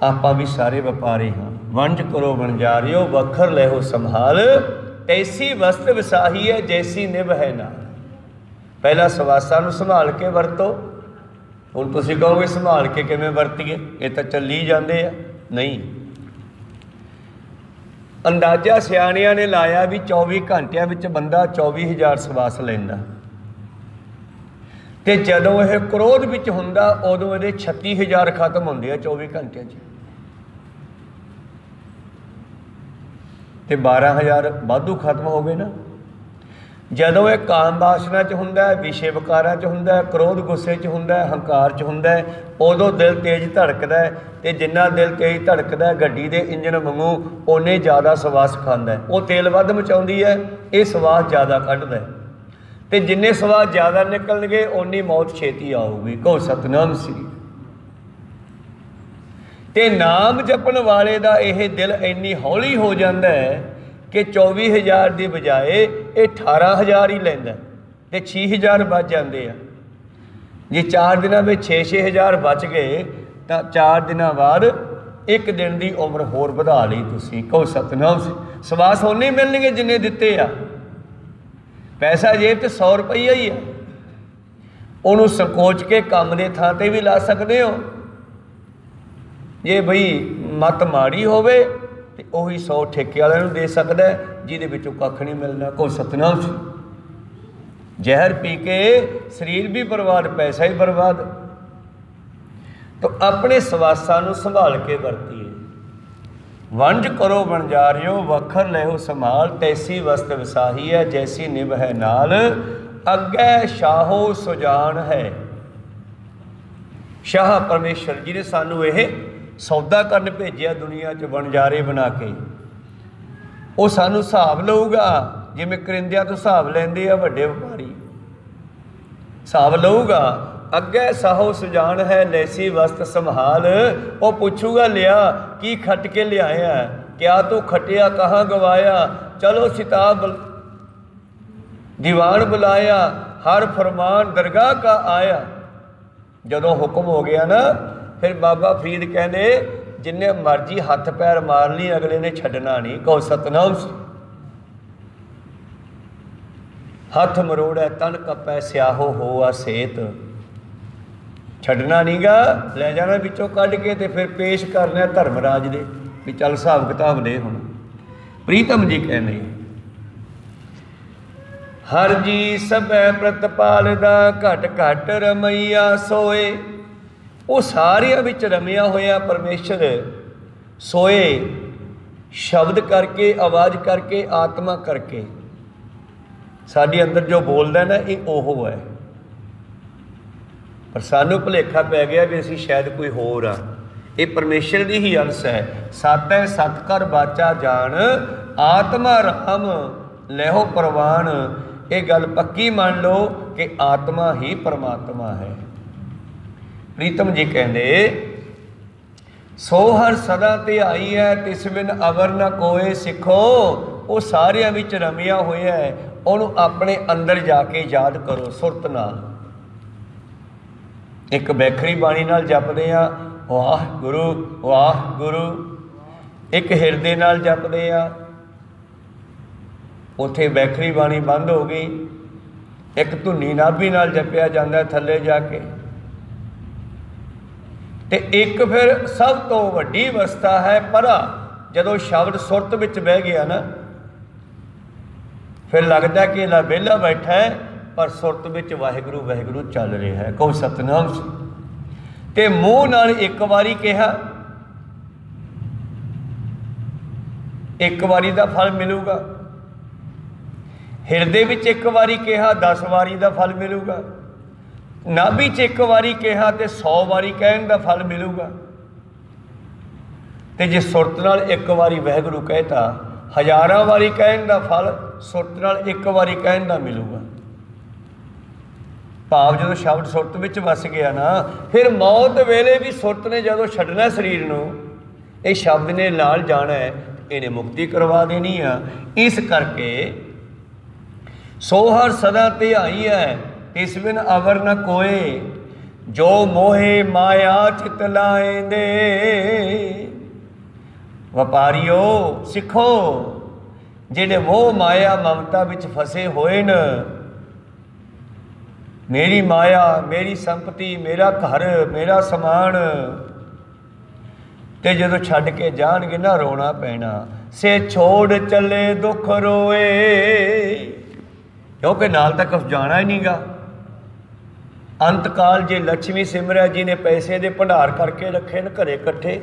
ਆਪਾਂ ਵੀ ਸਾਰੇ ਵਪਾਰੀ ਹਾਂ। ਵੰਜ ਕਰੋ ਵਣਜਾਰਿਓ ਵਖਰ ਲੈਹੋ ਸੰਭਾਲ, ਤੈਸੀ ਵਸਤ ਵਿਸਾਹੀ ਹੈ ਜੈਸੀ ਨਿਭ ਹੈ ਨਾਲ। ਪਹਿਲਾਂ ਸਵਾਸਾਂ ਨੂੰ ਸੰਭਾਲ ਕੇ ਵਰਤੋ। ਹੁਣ ਤੁਸੀਂ ਕਹੋਗੇ ਸੰਭਾਲ ਕੇ ਕਿਵੇਂ ਵਰਤੀਏ, ਇਹ ਤਾਂ ਚੱਲੀ ਜਾਂਦੇ ਆ। ਨਹੀਂ, ਅੰਦਾਜ਼ਾ ਸਿਆਣਿਆਂ ਨੇ ਲਾਇਆ ਵੀ 24 ਘੰਟਿਆਂ ਵਿੱਚ ਬੰਦਾ 24,000 ਸਵਾਸ ਲੈਂਦਾ, ਤੇ ਜਦੋਂ ਇਹ ਕ੍ਰੋਧ ਵਿੱਚ ਹੁੰਦਾ ਉਦੋਂ ਇਹਦੇ 36,000 ਖਤਮ ਹੁੰਦੇ ਆ 24 ਘੰਟਿਆਂ 'ਚ, ਤੇ 12,000 ਵਾਧੂ ਖਤਮ ਹੋ ਗਏ ਨਾ। ਜਦੋਂ ਇਹ ਕਾਮ ਵਾਸਨਾ 'ਚ ਹੁੰਦਾ ਹੈ, ਵਿਸ਼ੇ ਵਿਕਾਰਾਂ 'ਚ ਹੁੰਦਾ ਹੈ, ਕ੍ਰੋਧ ਗੁੱਸੇ 'ਚ ਹੁੰਦਾ ਹੈ, ਹੰਕਾਰ 'ਚ ਹੁੰਦਾ ਹੈ, ਉਦੋਂ ਦਿਲ ਤੇਜ਼ ਧੜਕਦਾ ਹੈ, ਤੇ ਜਿੰਨਾ ਦਿਲ ਤੇਜ਼ ਧੜਕਦਾ ਹੈ ਗੱਡੀ ਦੇ ਇੰਜਨ ਵਾਂਗੂ ਓਨੇ ਜ਼ਿਆਦਾ ਸਵਾਸ ਖਾਂਦਾ ਹੈ। ਉਹ ਤੇਲ ਵੱਧ ਮਚਾਉਂਦੀ ਹੈ, ਇਹ ਸਵਾਸ ਜ਼ਿਆਦਾ ਕੱਢਦਾ ਹੈ, ਤੇ ਜਿੰਨੇ ਸਵਾਸ ਜ਼ਿਆਦਾ ਨਿਕਲਣਗੇ ਓਨੀ ਮੌਤ ਛੇਤੀ ਆਊਗੀ। ਕਹੋ ਸਤਿਨਾਮ ਸ੍ਰੀ। ਤੇ ਨਾਮ ਜਪਣ ਵਾਲੇ ਦਾ ਇਹ ਦਿਲ ਇੰਨੀ ਹੌਲੀ ਹੋ ਜਾਂਦਾ ਹੈ ਕਿ 24,000 ਦੀ ਬਜਾਏ ਇਹ 18,000 ਹੀ ਲੈਂਦਾ, ਤੇ 6,000 ਬਚ ਜਾਂਦੇ ਆ। ਜੇ 4 ਦਿਨਾਂ ਵਿੱਚ 6,000 ਬਚ ਗਏ ਤਾਂ 4 ਦਿਨਾਂ ਬਾਅਦ ਇੱਕ ਦਿਨ ਦੀ ਉਮਰ ਹੋਰ ਵਧਾ ਲਈ ਤੁਸੀਂ। ਕਹੋ ਸਤਿਨਾਮ। ਸਵਾਸ ਉਹਨੇ ਮਿਲਣਗੇ ਜਿੰਨੇ ਦਿੱਤੇ ਆ। ਪੈਸਾ ਜੇਬ 'ਚ 100 ਰੁਪਈਆ ਹੀ ਆ, ਉਹਨੂੰ ਸੰਕੋਚ ਕੇ ਕੰਮ ਦੇ ਥਾਂ 'ਤੇ ਵੀ ਲਾ ਸਕਦੇ ਹੋ। ਜੇ ਬਈ ਮੱਤ ਮਾੜੀ ਹੋਵੇ ਤੇ ਉਹੀ 100 ਠੇਕੇ ਵਾਲਿਆਂ ਨੂੰ ਦੇ ਸਕਦਾ ਜਿਹਦੇ ਵਿੱਚੋਂ ਕੱਖ ਨਹੀਂ ਮਿਲਣਾ। ਕਹੋ ਸਤਿਨਾਮ। ਜ਼ਹਿਰ ਪੀ ਕੇ ਸਰੀਰ ਵੀ ਬਰਬਾਦ, ਪੈਸਾ ਹੀ ਬਰਬਾਦ। ਤਾਂ ਆਪਣੇ ਸਵਾਸਾਂ ਨੂੰ ਸੰਭਾਲ ਕੇ ਵਰਤੀਏ। ਵੰਜ ਕਰੋ ਵਣਜਾਰਿਓ ਵਖਰ ਲੈਹੋ ਸੰਭਾਲ, ਤੈਸੀ ਵਸਤ ਵਿਸਾਹੀ ਹੈ ਜੈਸੀ ਨਿਭ ਹੈ ਨਾਲ। ਅੱਗੇ ਸ਼ਾਹੋ ਸੁਜਾਨ ਹੈ। ਸ਼ਾਹ ਪਰਮੇਸ਼ਰ ਜੀ ਨੇ ਸਾਨੂੰ ਇਹ ਸੌਦਾ ਕਰਨ ਭੇਜਿਆ ਦੁਨੀਆ 'ਚ ਵਣਜਾਰੇ ਬਣਾ ਕੇ। ਉਹ ਸਾਨੂੰ ਹਿਸਾਬ ਲਊਗਾ, ਜਿਵੇਂ ਕਰਿੰਦਿਆਂ ਤੋਂ ਹਿਸਾਬ ਲੈਂਦੇ ਆ ਵੱਡੇ ਵਪਾਰੀ, ਹਿਸਾਬ ਲਊਗਾ। ਅੱਗੇ ਸਾਹੋ ਸੁਜਾਨ ਹੈ ਲੈਸੀ ਵਸਤ ਸੰਭਾਲ। ਉਹ ਪੁੱਛੂਗਾ ਲਿਆ ਕੀ ਖੱਟ ਕੇ ਲਿਆਇਆ, ਕਿਆ ਤੂੰ ਖਟਿਆ ਕਹਾਂ ਗਵਾਇਆ। ਚਲੋ ਸਿਤਾਬ ਦੀਵਾਨ ਬੁਲਾਇਆ, ਹਰ ਫਰਮਾਨ ਦਰਗਾਹ ਕਾ ਆਇਆ। ਜਦੋਂ ਹੁਕਮ ਹੋ ਗਿਆ ਨਾ, ਫਿਰ ਬਾਬਾ ਫਰੀਦ ਕਹਿੰਦੇ ਜਿੰਨੇ ਮਰਜ਼ੀ ਹੱਥ ਪੈਰ ਮਾਰ ਲਈ ਅਗਲੇ ਨੇ ਛੱਡਣਾ ਨਹੀਂ। ਕਹੋ ਸਤਿਨਾਮ। ਹੱਥ ਮਰੋੜੈ ਤਨ ਕੱਪੈ ਸਿਆਹੋ ਹੋਆ ਸੇਤ। ਛੱਡਣਾ ਨੀਗਾ, ਲੈ ਜਾਣਾ ਵਿੱਚੋਂ ਕੱਢ ਕੇ ਤੇ ਫਿਰ ਪੇਸ਼ ਕਰਨਾ ਧਰਮਰਾਜ ਦੇ ਵੀ ਚੱਲ ਹਿਸਾਬ ਕਿਤਾਬ ਦੇ। ਹੁਣ ਪ੍ਰੀਤਮ ਜੀ ਕਹਿੰਦੇ ਹਰ ਜੀ ਸਭੈ ਪ੍ਰਤਪਾਲ ਦਾ ਘਟ ਘਟ ਰਮਈਆ ਸੋਏ। ਉਹ ਸਾਰਿਆਂ ਵਿੱਚ ਰਮਿਆ ਹੋਇਆ ਪਰਮੇਸ਼ਰ ਸੋਏ। ਸ਼ਬਦ ਕਰਕੇ, ਆਵਾਜ਼ ਕਰਕੇ, ਆਤਮਾ ਕਰਕੇ। ਸਾਡੇ ਅੰਦਰ ਜੋ ਬੋਲਦਾ ਨਾ ਇਹ ਉਹ ਹੈ, ਪਰ ਸਾਨੂੰ ਭੁਲੇਖਾ ਪੈ ਗਿਆ ਵੀ ਅਸੀਂ ਸ਼ਾਇਦ ਕੋਈ ਹੋਰ ਆ। ਇਹ ਪਰਮੇਸ਼ਰ ਦੀ ਹੀ ਅੰਸ਼ ਹੈ। ਸਤਿ ਹੈ ਸਤ ਕਰ ਬਾਚਾ ਜਾਣ, ਆਤਮਾ ਰਾਮ ਲੈਹੋ ਪ੍ਰਵਾਨ। ਇਹ ਗੱਲ ਪੱਕੀ ਮੰਨ ਲਓ ਕਿ ਆਤਮਾ ਹੀ ਪਰਮਾਤਮਾ ਹੈ। ਪ੍ਰੀਤਮ ਜੀ ਕਹਿੰਦੇ ਸੋ ਹਰ ਸਦਾ ਧਿਆਈ ਹੈ ਤਿਸ ਬਿਨ ਅਵਰ ਨਾ ਕੋਏ ਸਿੱਖੋ। ਉਹ ਸਾਰਿਆਂ ਵਿੱਚ ਰਮਿਆ ਹੋਇਆ ਹੈ, ਉਹਨੂੰ ਆਪਣੇ ਅੰਦਰ ਜਾ ਕੇ ਯਾਦ ਕਰੋ ਸੁਰਤ ਨਾਲ। ਇੱਕ ਬੈਖਰੀ ਬਾਣੀ ਨਾਲ ਜਪਦੇ ਆ ਵਾਹਿਗੁਰੂ ਵਾਹਿਗੁਰੂ, ਇੱਕ ਹਿਰਦੇ ਨਾਲ ਜਪਦੇ ਆ, ਉੱਥੇ ਬੈਖਰੀ ਬਾਣੀ ਬੰਦ ਹੋ ਗਈ। ਇੱਕ ਧੁਨੀ ਨਾਭੀ ਨਾਲ ਜਪਿਆ ਜਾਂਦਾ ਥੱਲੇ ਜਾ ਕੇ, ਤੇ ਇੱਕ ਫਿਰ ਸਭ ਤੋਂ ਵੱਡੀ ਅਵਸਥਾ ਹੈ ਪਰਾ। ਜਦੋਂ ਸ਼ਬਦ ਸੁਰਤ ਵਿੱਚ ਬਹਿ ਗਿਆ ਨਾ, ਫਿਰ ਲੱਗਦਾ ਕਿ ਇਹਦਾ ਵਿਹਲਾ ਬੈਠਾ ਹੈ ਪਰ ਸੁਰਤ ਵਿੱਚ ਵਾਹਿਗੁਰੂ ਵਾਹਿਗੁਰੂ ਚੱਲ ਰਿਹਾ ਹੈ। ਕਹੋ ਸਤਿਨਾਮ। ਤੇ ਮੂੰਹ ਨਾਲ ਇੱਕ ਵਾਰੀ ਕਿਹਾ, ਇੱਕ ਵਾਰੀ ਦਾ ਫਲ ਮਿਲੂਗਾ। ਹਿਰਦੇ ਵਿੱਚ ਇੱਕ ਵਾਰੀ ਕਿਹਾ, 10 ਵਾਰੀ ਦਾ ਫਲ ਮਿਲੂਗਾ। ਨਾਭੀ 'ਚ ਇੱਕ ਵਾਰੀ ਕਿਹਾ ਤੇ 100 ਵਾਰੀ ਕਹਿਣ ਦਾ ਫਲ ਮਿਲੂਗਾ। ਤੇ ਜੇ ਸੁਰਤ ਨਾਲ ਇੱਕ ਵਾਰੀ ਵਾਹਿਗੁਰੂ ਕਹਿਤਾ, ਹਜ਼ਾਰਾਂ ਵਾਰੀ ਕਹਿਣ ਦਾ ਫਲ ਸੁਰਤ ਨਾਲ ਇੱਕ ਵਾਰੀ ਕਹਿਣ ਦਾ ਮਿਲੂਗਾ। ਭਾਵ ਜਦੋਂ ਸ਼ਬਦ ਸੁਰਤ ਵਿੱਚ ਵਸ ਗਿਆ ਨਾ, ਫਿਰ ਮੌਤ ਵੇਲੇ ਵੀ ਸੁਰਤ ਨੇ ਜਦੋਂ ਛੱਡਣਾ ਸਰੀਰ ਨੂੰ, ਇਹ ਸ਼ਬਦ ਨੇ ਨਾਲ ਜਾਣਾ ਹੈ, ਇਹਨੇ ਮੁਕਤੀ ਕਰਵਾ ਦੇਣੀ ਆ। ਇਸ ਕਰਕੇ ਸੋ ਹਰ ਸਦਾ ਧਿਆਈ ਹੈ ਤਿਸ ਬਿਨ ਅਵਰ ਨ ਕੋਏ। जो मोहे माया चित लाएंदे। ਵਪਾਰੀਓ ਸਿੱਖੋ, ਜਿਹੜੇ ਮੋਹ ਮਾਇਆ ਮਮਤਾ ਵਿੱਚ ਫਸੇ ਹੋਏ ਨੇ, ਮੇਰੀ ਮਾਇਆ, ਮੇਰੀ ਸੰਪਤੀ, ਮੇਰਾ ਘਰ, ਮੇਰਾ ਸਮਾਨ, ਤੇ ਜਦੋਂ ਛੱਡ ਕੇ ਜਾਣਗੇ ਨਾ ਰੋਣਾ ਪੈਣਾ। ਸੇ ਛੋੜ ਚੱਲੇ ਦੁੱਖ ਰੋਏ, ਕਿਉਂਕਿ ਨਾਲ ਤਾਂ ਕੁਛ ਜਾਣਾ ਹੀ ਨਹੀਂਗਾ। ਅੰਤ ਕਾਲ ਜੇ ਲక్ష్ਮੀ ਸਿਮਰਿਆ ਜੀ ਨੇ ਪੈਸੇ ਦੇ ਭੰਡਾਰ ਕਰਕੇ ਰੱਖੇ ਨੇ ਘਰੇ ਇਕੱਠੇ।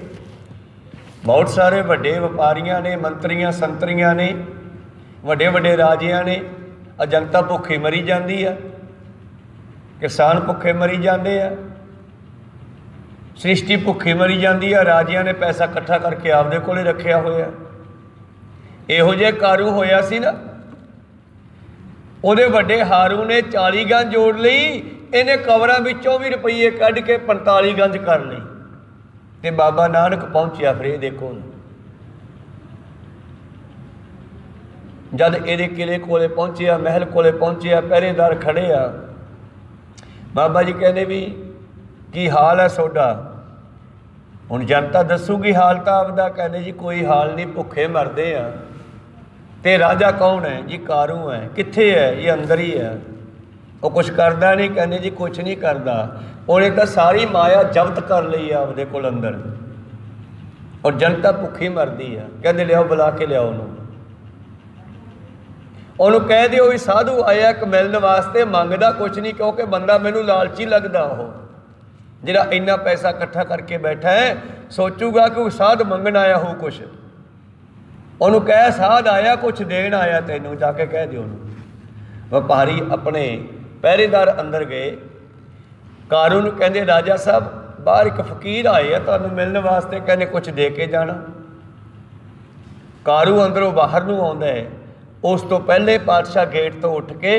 ਬਹੁਤ ਸਾਰੇ ਵੱਡੇ ਵਪਾਰੀਆਂ ਨੇ, ਮੰਤਰੀਆਂ ਸੰਤਰੀਆਂ ਨੇ, ਵੱਡੇ ਵੱਡੇ ਰਾਜਿਆਂ ਨੇ। ਜਨਤਾ ਭੁੱਖੀ ਮਰੀ ਜਾਂਦੀ ਆ, ਕਿਸਾਨ ਭੁੱਖੇ ਮਰੀ ਜਾਂਦੇ ਆ, ਸ੍ਰਿਸ਼ਟੀ ਭੁੱਖੀ ਮਰੀ ਜਾਂਦੀ ਆ। ਰਾਜਿਆਂ ਨੇ ਪੈਸਾ ਇਕੱਠਾ ਕਰਕੇ ਆਪਦੇ ਕੋਲੇ ਰੱਖਿਆ ਹੋਇਆ। ਇਹੋ ਜਿਹੇ ਕਾਰੂ ਹੋਇਆ ਸੀ ਨਾ, ਉਹਦੇ ਵੱਡੇ ਹਾਰੂ ਨੇ 40 ਗੰਜ ਜੋੜ ਲਈ, ਇਹਨੇ ਕਬਰਾਂ ਵਿੱਚੋਂ ਵੀ ਰੁਪਈਏ ਕੱਢ ਕੇ 45 ਗੰਜ ਕਰ ਲਈ। ਤੇ ਬਾਬਾ ਨਾਨਕ ਪਹੁੰਚਿਆ ਫਿਰ ਇਹਦੇ ਕੋਲ। ਜਦ ਇਹਦੇ ਕਿਲੇ ਕੋਲੇ ਪਹੁੰਚਿਆ, ਮਹਿਲ ਕੋਲੇ ਪਹੁੰਚਿਆ, ਪਹਿਰੇਦਾਰ ਖੜੇ ਆ। ਬਾਬਾ ਜੀ ਕਹਿੰਦੇ ਵੀ ਕੀ ਹਾਲ ਹੈ ਤੁਹਾਡਾ? ਹੁਣ ਜਨਤਾ ਦੱਸੂਗੀ ਹਾਲ ਤਾਂ ਆਪਦਾ। ਕਹਿੰਦੇ ਜੀ ਕੋਈ ਹਾਲ ਨਹੀਂ, ਭੁੱਖੇ ਮਰਦੇ ਆ। ਤੇ ਰਾਜਾ ਕੌਣ ਹੈ ਜੀ? ਕਾਰੂ ਹੈ। ਕਿੱਥੇ ਹੈ? ਇਹ ਅੰਦਰ ਹੀ ਹੈ। ਉਹ ਕੁਛ ਕਰਦਾ ਨਹੀਂ। ਕਹਿੰਦੇ ਜੀ ਕੁਛ ਨਹੀਂ ਕਰਦਾ, ਉਹਨੇ ਤਾਂ ਸਾਰੀ ਮਾਇਆ ਜ਼ਬਤ ਕਰ ਲਈ ਆ ਆਪਦੇ ਕੋਲ ਅੰਦਰ, ਔਰ ਜਨਤਾ ਭੁੱਖੀ ਮਰਦੀ ਆ। ਕਹਿੰਦੇ ਲਿਆਓ, ਬੁਲਾ ਕੇ ਲਿਆਓ ਉਹਨੂੰ। ਉਹਨੂੰ ਕਹਿ ਦਿਓ ਵੀ ਸਾਧੂ ਆਇਆ ਇੱਕ ਮਿਲਣ ਵਾਸਤੇ, ਮੰਗਦਾ ਕੁਛ ਨਹੀਂ, ਕਿਉਂਕਿ ਬੰਦਾ ਮੈਨੂੰ ਲਾਲਚੀ ਲੱਗਦਾ। ਉਹ ਜਿਹੜਾ ਇੰਨਾ ਪੈਸਾ ਇਕੱਠਾ ਕਰਕੇ ਬੈਠਾ ਹੈ, ਸੋਚੂਗਾ ਕਿ ਉਹ ਸਾਧ ਮੰਗਣ ਆਇਆ ਹੋ ਕੁਛ। ਉਹਨੂੰ ਕਹਿ ਸਾਧ ਆਇਆ, ਕੁਛ ਦੇਣ ਆਇਆ ਤੈਨੂੰ, ਜਾ ਕੇ ਕਹਿ ਦਿਓ ਉਹਨੂੰ। ਵਪਾਰੀ ਆਪਣੇ ਪਹਿਰੇਦਾਰ ਅੰਦਰ ਗਏ। ਕਾਰੂ ਨੂੰ ਕਹਿੰਦੇ ਰਾਜਾ ਸਾਹਿਬ ਬਾਹਰ ਇੱਕ ਫਕੀਰ ਆਏ ਆ ਤੁਹਾਨੂੰ ਮਿਲਣ ਵਾਸਤੇ, ਕਹਿੰਦੇ ਕੁਛ ਦੇ ਕੇ ਜਾਣਾ। ਕਾਰੂ ਅੰਦਰੋਂ ਬਾਹਰ ਨੂੰ ਆਉਂਦਾ ਹੈ। ਉਸ ਤੋਂ ਪਹਿਲੇ ਪਾਤਸ਼ਾਹ ਗੇਟ ਤੋਂ ਉੱਠ ਕੇ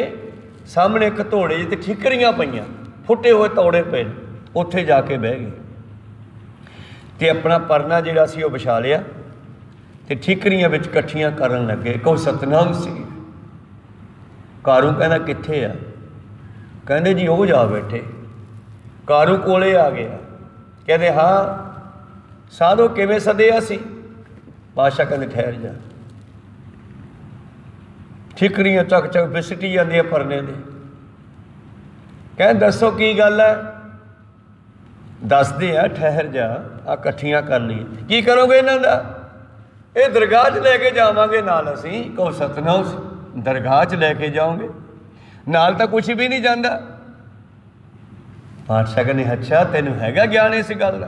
ਸਾਹਮਣੇ ਇੱਕ ਧੋੜੇ ਜਿਹੇ 'ਤੇ ਠੀਕਰੀਆਂ ਪਈਆਂ, ਫੁੱਟੇ ਹੋਏ ਤੌੜੇ ਪਏ, ਉੱਥੇ ਜਾ ਕੇ ਬਹਿ ਗਏ ਅਤੇ ਆਪਣਾ ਪਰਨਾ ਜਿਹੜਾ ਸੀ ਉਹ ਵਿਛਾ ਲਿਆ ਅਤੇ ਠੀਕਰੀਆਂ ਵਿੱਚ ਇਕੱਠੀਆਂ ਕਰਨ ਲੱਗੇ। ਕਹੋ ਸਤਨਾਮ ਸੀ। ਕਾਰੂ ਕਹਿੰਦਾ ਕਿੱਥੇ ਆ? ਕਹਿੰਦੇ ਜੀ ਉਹ ਜਾ ਬੈਠੇ। ਕਾਰੂ ਕੋਲੇ ਆ ਗਿਆ। ਕਹਿੰਦੇ ਹਾਂ ਸਾਧੂ ਕਿਵੇਂ ਸੱਦਿਆ ਸੀ? ਪਾਤਸ਼ਾਹ ਕਹਿੰਦੇ ਠਹਿਰ ਜਾ। ਠੀਕਰੀਆਂ ਚੱਕ ਚੱਕ ਬਿਸਟੀ ਜਾਂਦੀਆਂ ਪਰਨੇ ਦੇ। ਕਹਿੰਦੇ ਦੱਸੋ ਕੀ ਗੱਲ ਹੈ? ਦੱਸਦੇ ਆ, ਠਹਿਰ ਜਾ, ਆ ਇਕੱਠੀਆਂ ਕਰ ਲਈਏ। ਕੀ ਕਰੋਗੇ ਇਹਨਾਂ ਦਾ? ਇਹ ਦਰਗਾਹ 'ਚ ਲੈ ਕੇ ਜਾਵਾਂਗੇ ਨਾਲ ਅਸੀਂ। ਕਹੋ ਸਤਨਾਮ। ਦਰਗਾਹ 'ਚ ਲੈ ਕੇ ਜਾਓਗੇ? ਨਾਲ ਤਾਂ ਕੁਛ ਵੀ ਨਹੀਂ ਜਾਂਦਾ। ਪਾਤਸ਼ਾਹ ਕਹਿੰਦੇ ਅੱਛਾ ਤੈਨੂੰ ਹੈਗਾ ਗਿਆਨ ਇਸ ਗੱਲ ਦਾ?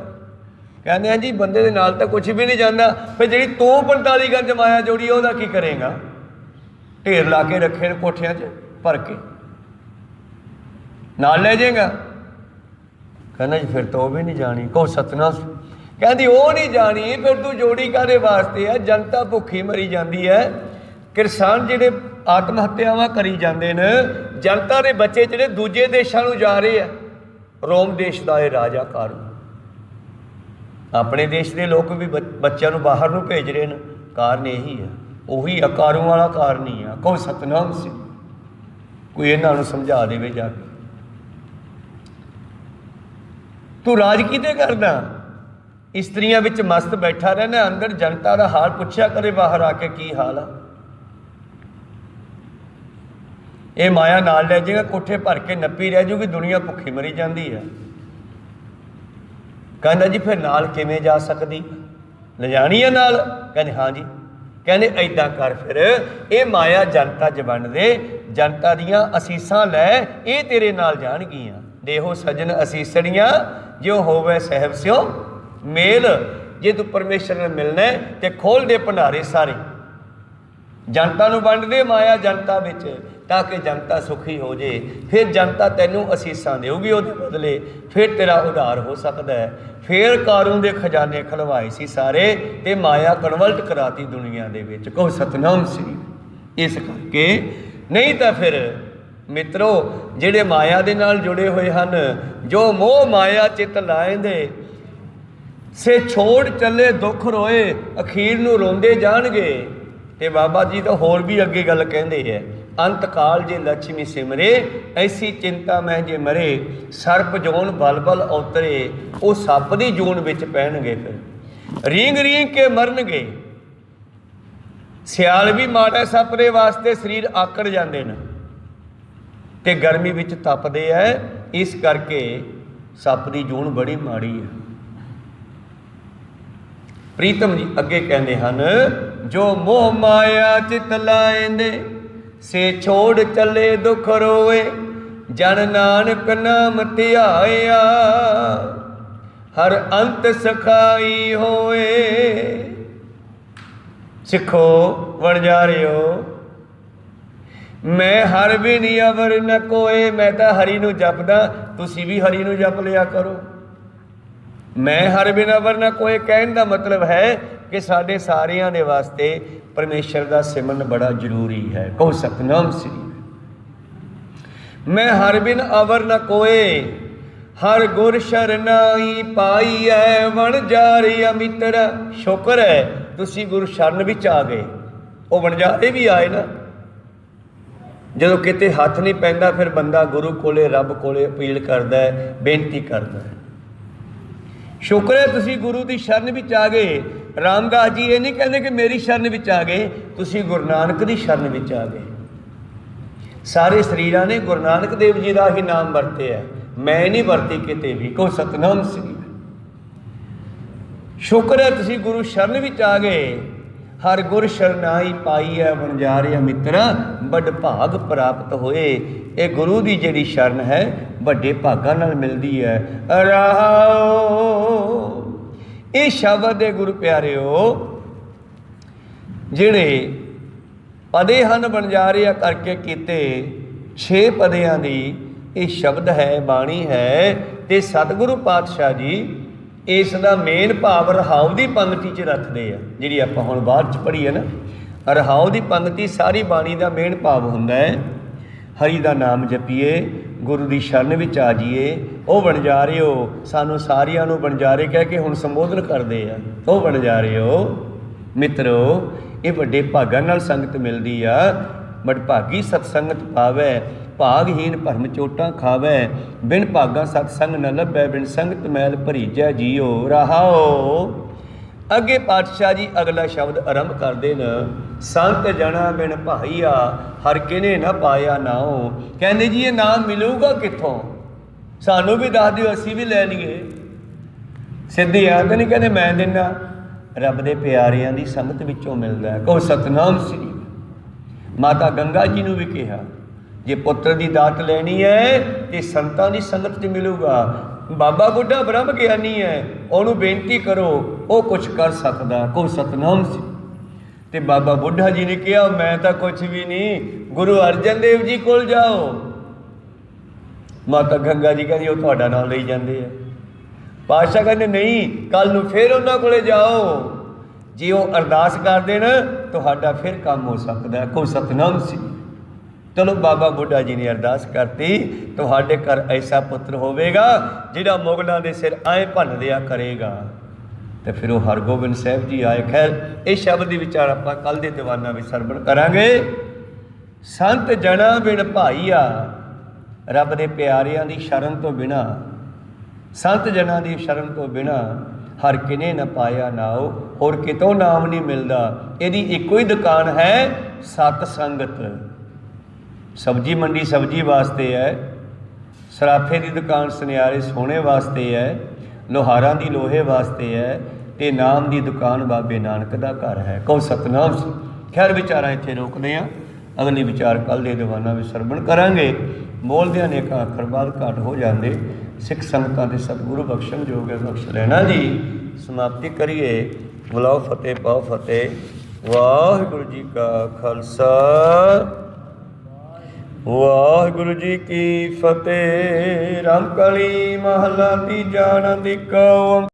ਕਹਿੰਦੇ ਹਾਂ ਜੀ ਬੰਦੇ ਦੇ ਨਾਲ ਤਾਂ ਕੁਛ ਵੀ ਨਹੀਂ ਜਾਂਦਾ। ਫਿਰ ਜਿਹੜੀ ਤੂੰ 45 ਗੰਜ ਮਾਇਆ ਜੋੜੀ ਉਹਦਾ ਕੀ ਕਰੇਗਾ? ਢੇਰ ਲਾ ਕੇ ਰੱਖੇ ਨੇ ਕੋਠਿਆਂ 'ਚ ਭਰ ਕੇ, ਨਾਲ ਲੈ ਜਾਏਗਾ? ਕਹਿੰਦਾ ਜੀ ਫਿਰ ਤਾਂ ਉਹ ਵੀ ਨਹੀਂ ਜਾਣੀ। ਕਹੋ ਸਤਨਾਮ। ਕਹਿੰਦੀ ਉਹ ਨਹੀਂ ਜਾਣੀ, ਫਿਰ ਤੂੰ ਜੋੜੀ ਕਾਹਦੇ ਵਾਸਤੇ ਹੈ? ਜਨਤਾ ਭੁੱਖੀ ਮਰੀ ਜਾਂਦੀ ਹੈ। ਕਿਸਾਨ ਜਿਹੜੇ ਆਤਮ ਹੱਤਿਆਵਾਂ ਕਰੀ ਜਾਂਦੇ ਨੇ, ਜਨਤਾ ਦੇ ਬੱਚੇ ਜਿਹੜੇ ਦੂਜੇ ਦੇਸ਼ਾਂ ਨੂੰ ਜਾ ਰਹੇ ਆ। ਰੋਮ ਦੇਸ਼ ਦਾ ਇਹ ਰਾਜਾ ਕਾਰੂ, ਆਪਣੇ ਦੇਸ਼ ਦੇ ਲੋਕ ਵੀ ਬੱਚਿਆਂ ਨੂੰ ਬਾਹਰ ਨੂੰ ਭੇਜ ਰਹੇ ਨੇ। ਕਾਰਨ ਇਹੀ ਆ, ਉਹੀ ਆ, ਕਾਰੂ ਵਾਲਾ ਕਾਰਨ ਹੀ ਆ। ਕਹੋ ਸਤਨਾਮ ਸੀ। ਕੋਈ ਇਹਨਾਂ ਨੂੰ ਸਮਝਾ ਦੇਵੇ ਜਾ ਕੇ। ਤੂੰ ਰਾਜ ਕਿਤੇ ਕਰਦਾ? ਇਸਤਰੀਆਂ ਵਿੱਚ ਮਸਤ ਬੈਠਾ ਰਹਿਣਾ, ਅੰਦਰ ਜਨਤਾ ਦਾ ਹਾਲ ਪੁੱਛਿਆ ਕਰੇ ਬਾਹਰ ਆ ਕੇ ਕੀ ਹਾਲ ਆ। ਇਹ ਮਾਇਆ ਨਾਲ ਲੈ ਜਾਏਗਾ, ਕੋਠੇ ਭਰ ਕੇ ਨੱਪੀ ਰਹਿ ਜੂਗੀ, ਦੁਨੀਆ ਭੁੱਖੀ ਮਰੀ ਜਾਂਦੀ ਹੈ। ਕਹਿੰਦਾ ਜੀ ਫਿਰ ਨਾਲ ਕਿਵੇਂ ਜਾ ਸਕਦੀ? ਲਿਜਾਣੀ ਹੈ ਨਾਲ? ਕਹਿੰਦੇ ਹਾਂ ਜੀ। ਕਹਿੰਦੇ ਐਦਾਂ ਕਰ ਫਿਰ ਇਹ ਮਾਇਆ ਜਨਤਾ 'ਚ ਵੰਡ ਦੇ, ਜਨਤਾ ਦੀਆਂ ਅਸੀਸਾਂ ਲੈ, ਇਹ ਤੇਰੇ ਨਾਲ ਜਾਣਗੀਆਂ। ਦੇਹੋ ਸਜਨ ਅਸੀਸੜੀਆਂ ਜੋ ਹੋਵੇ ਸਹਿਬ ਸਿਓ ਮੇਲ। ਜੇ ਤੂੰ ਪਰਮੇਸ਼ਰ ਨਾਲ ਮਿਲਣਾ ਤੇ ਖੋਲ੍ਹ ਦੇ ਭੰਡਾਰੇ ਸਾਰੇ, ਜਨਤਾ ਨੂੰ ਵੰਡ ਦੇ ਮਾਇਆ ਜਨਤਾ ਵਿੱਚ, ਤਾਂ ਕਿ ਜਨਤਾ ਸੁਖੀ ਹੋ ਜੇ। ਫਿਰ ਜਨਤਾ ਤੈਨੂੰ ਅਸੀਸਾਂ ਦੇਊਗੀ ਉਹਦੇ ਬਦਲੇ, ਫਿਰ ਤੇਰਾ ਉਧਾਰ ਹੋ ਸਕਦਾ ਹੈ। ਫਿਰ ਕਾਰੂ ਦੇ ਖਜ਼ਾਨੇ ਖਲਵਾਏ ਸੀ ਸਾਰੇ, ਤੇ ਮਾਇਆ ਕਨਵਰਟ ਕਰਾਤੀ ਦੁਨੀਆ ਦੇ ਵਿੱਚ। ਕਹੋ ਸਤਨਾਮ ਸੀ। ਇਸ ਕਰਕੇ ਨਹੀਂ ਤਾਂ ਫਿਰ ਮਿੱਤਰੋ ਜਿਹੜੇ ਮਾਇਆ ਦੇ ਨਾਲ ਜੁੜੇ ਹੋਏ ਹਨ, ਜੋ ਮੋਹ ਮਾਇਆ ਚਿੱਤ ਲਾਏਂਦੇ, ਸੇ ਛੋੜ ਚੱਲੇ ਦੁੱਖ ਰੋਏ, ਅਖੀਰ ਨੂੰ ਰੋਂਦੇ ਜਾਣਗੇ। ਤੇ ਬਾਬਾ ਜੀ ਤਾਂ ਹੋਰ ਵੀ ਅੱਗੇ ਗੱਲ ਕਹਿੰਦੇ ਹੈ, अंत काल जे लक्ष्मी सिमरे, ऐसी चिंता मैं जे मरे। सर्प जोन बल बल अवतरे, वो सप दी जून विच पैणगे, फिर रींग रींग के मरनगे। सियाल भी माड़ा सप दे वास्ते शरीर आकड़ जाते हैं ते गर्मी विच तपदे है, इस करके सप दी जून बड़ी माड़ी है। प्रीतम जी अगे कहते हैं, जो मोह माया चित लाएंदे, से छोड़ चले दुख रोए। जन नानक नाम ध्याया, हर अंत सखाई होए। सिखो वणजारियो, मैं हर बिन अवर न कोए। मैं तो हरि नूं जपदा, तुसी भी हरि नूं जप लिया करो। मैं हर बिन अवर न कोए कहने का मतलब है कि साढ़े सारियां दे वास्ते परमेश्वर का सिमरन बड़ा जरूरी है। कहो सतनाम श्री। मैं हर बिन अवर न कोए, हर गुर शरनाई पाई है। वणजारे मित्र, शुक्र है तुसी गुरु शरण विच आ गए। वो वणजारे भी आए ना, जो किते हथ नहीं पैंदा फिर बंदा गुरु कोले रब कोले अपील करता है, बेनती करता है। शुक्र है तुसी गुरु की शरण विच आ गए। रामदास जी ये नहीं कहते कि मेरी शरण विच आ गए, तुसी गुरु नानक की शरण विच आ गए। सारे शरीरां ने गुरु नानक देव जी का ही नाम वरते है, मैं नहीं वरती किते भी। कहो सतनाम श्री। शुक्र है तुसी गुरु शरण विच आ गए। हर गुर शरनाई पाई है, वणजारे मित्रा बड़ भाग प्राप्त होए। ये गुरु की जिहड़ी शरण है वड्डे भागां नाल मिलदी है। रहाओ ये शब्द है गुरु प्यारिओ, जिहड़े पदे हन वणजारे करके कीते 6 पदियां दी ये शब्द है, बाणी है। ते सतगुरु पातशाह जी इस दा मेन भाव रहाओ की पंक्ति च रखते हैं, जी आपां हुण बाਅद च पढ़ी है ना। रहाओ की पंक्ति सारी बाणी का मेन भाव हुंदा है, हरि का नाम जपीए, गुरु की शरण विच आ जाइए। वो वणजारिओ सानू सारियां नू वणजारे कह के हुण संबोधन करते हैं। वो वणजारिओ मित्रो, ये वड्डे भागां नाल संगत मिलदी आ। वडभागी सतसंगत पावै, भागहीन भरम चोटां खावै। बिन भागा सतसंग न लभै, बिन संगत मैल भरीजै जियो। रहाओ अगे पातशाह जी अगला शब्द आरंभ करते हैं, संत जना बिन भाईया, हर किने न पाया नाओ। कहते जी ये नाम मिलूगा कित्थों, सानू भी दस दिओ, असीं भी लै लीए। सीधी आ तो नहीं कहते मैं देना, रब दे प्यारियां दी संगत विचों मिलदा है। कहो सतनाम श्री। माता गंगा जी नूं भी कहा, जे पुत्र की दात लैनी है तो संतां की संगत च मिलूगा। बाबा बुढ़ा ब्रह्म ज्ञानी है, उन्होंने बेनती करो, वो कुछ कर सकता। को सतनाम सी। ते बाबा बुढ़ा जी ने कहा मैं तो कुछ भी नहीं, गुरु अर्जन देव जी कोल जाओ। माता गंगा जी कहती वो तुहाडा नाम लई जाते हैं। पातशाह कहते नहीं, कल नूं फिर उन्हां कोले जाओ, जे वो अरदास कर देन तुहाडा फिर काम हो सकता है। को सतनाम सी। चलो बाबा बुढ़ा जी ने अरदास करती, तुहाडे घर ऐसा पुत्र होवेगा जिहड़ा मुगलों के सिर आए भन दिया करेगा। तो फिर वो हरगोबिंद साहब जी आए। खैर इस शब्द की विचार आप कल के दीवाना में सरवण करांगे। संत जना बिन भाईया, रब दे प्यारियां दी शरण तो बिना, संत जना दी शरण तो बिना हर किने न पाया नाओ। होर कितों नाम नहीं मिलता। इहदी इक्को ही दुकान है, सतसंगत। सब्जी मंडी सब्जी वास्ते है, सराफे की दुकान सुनियारे सोने वास्ते है, लोहारां दी लोहे वास्ते है, ते नाम की दुकान बाबे नानक का घर है। कहो सतनाम। खैर विचारा इत्थे रोकते हैं, अगली विचार कल के दीवाना भी सरवण करांगे। बोलदे ने एक अखर बाद घाट हो जाते। सिख संगतां दे सतगुरु बख्शण जोग है, बख्श लेना जी। समाप्ति करिए। बुलाओ फतेह पाओ फतेह। वाहिगुरू जी का खालसा, वाहिगुरू जी की फतेह। रामकली महला तीजा आनंद एक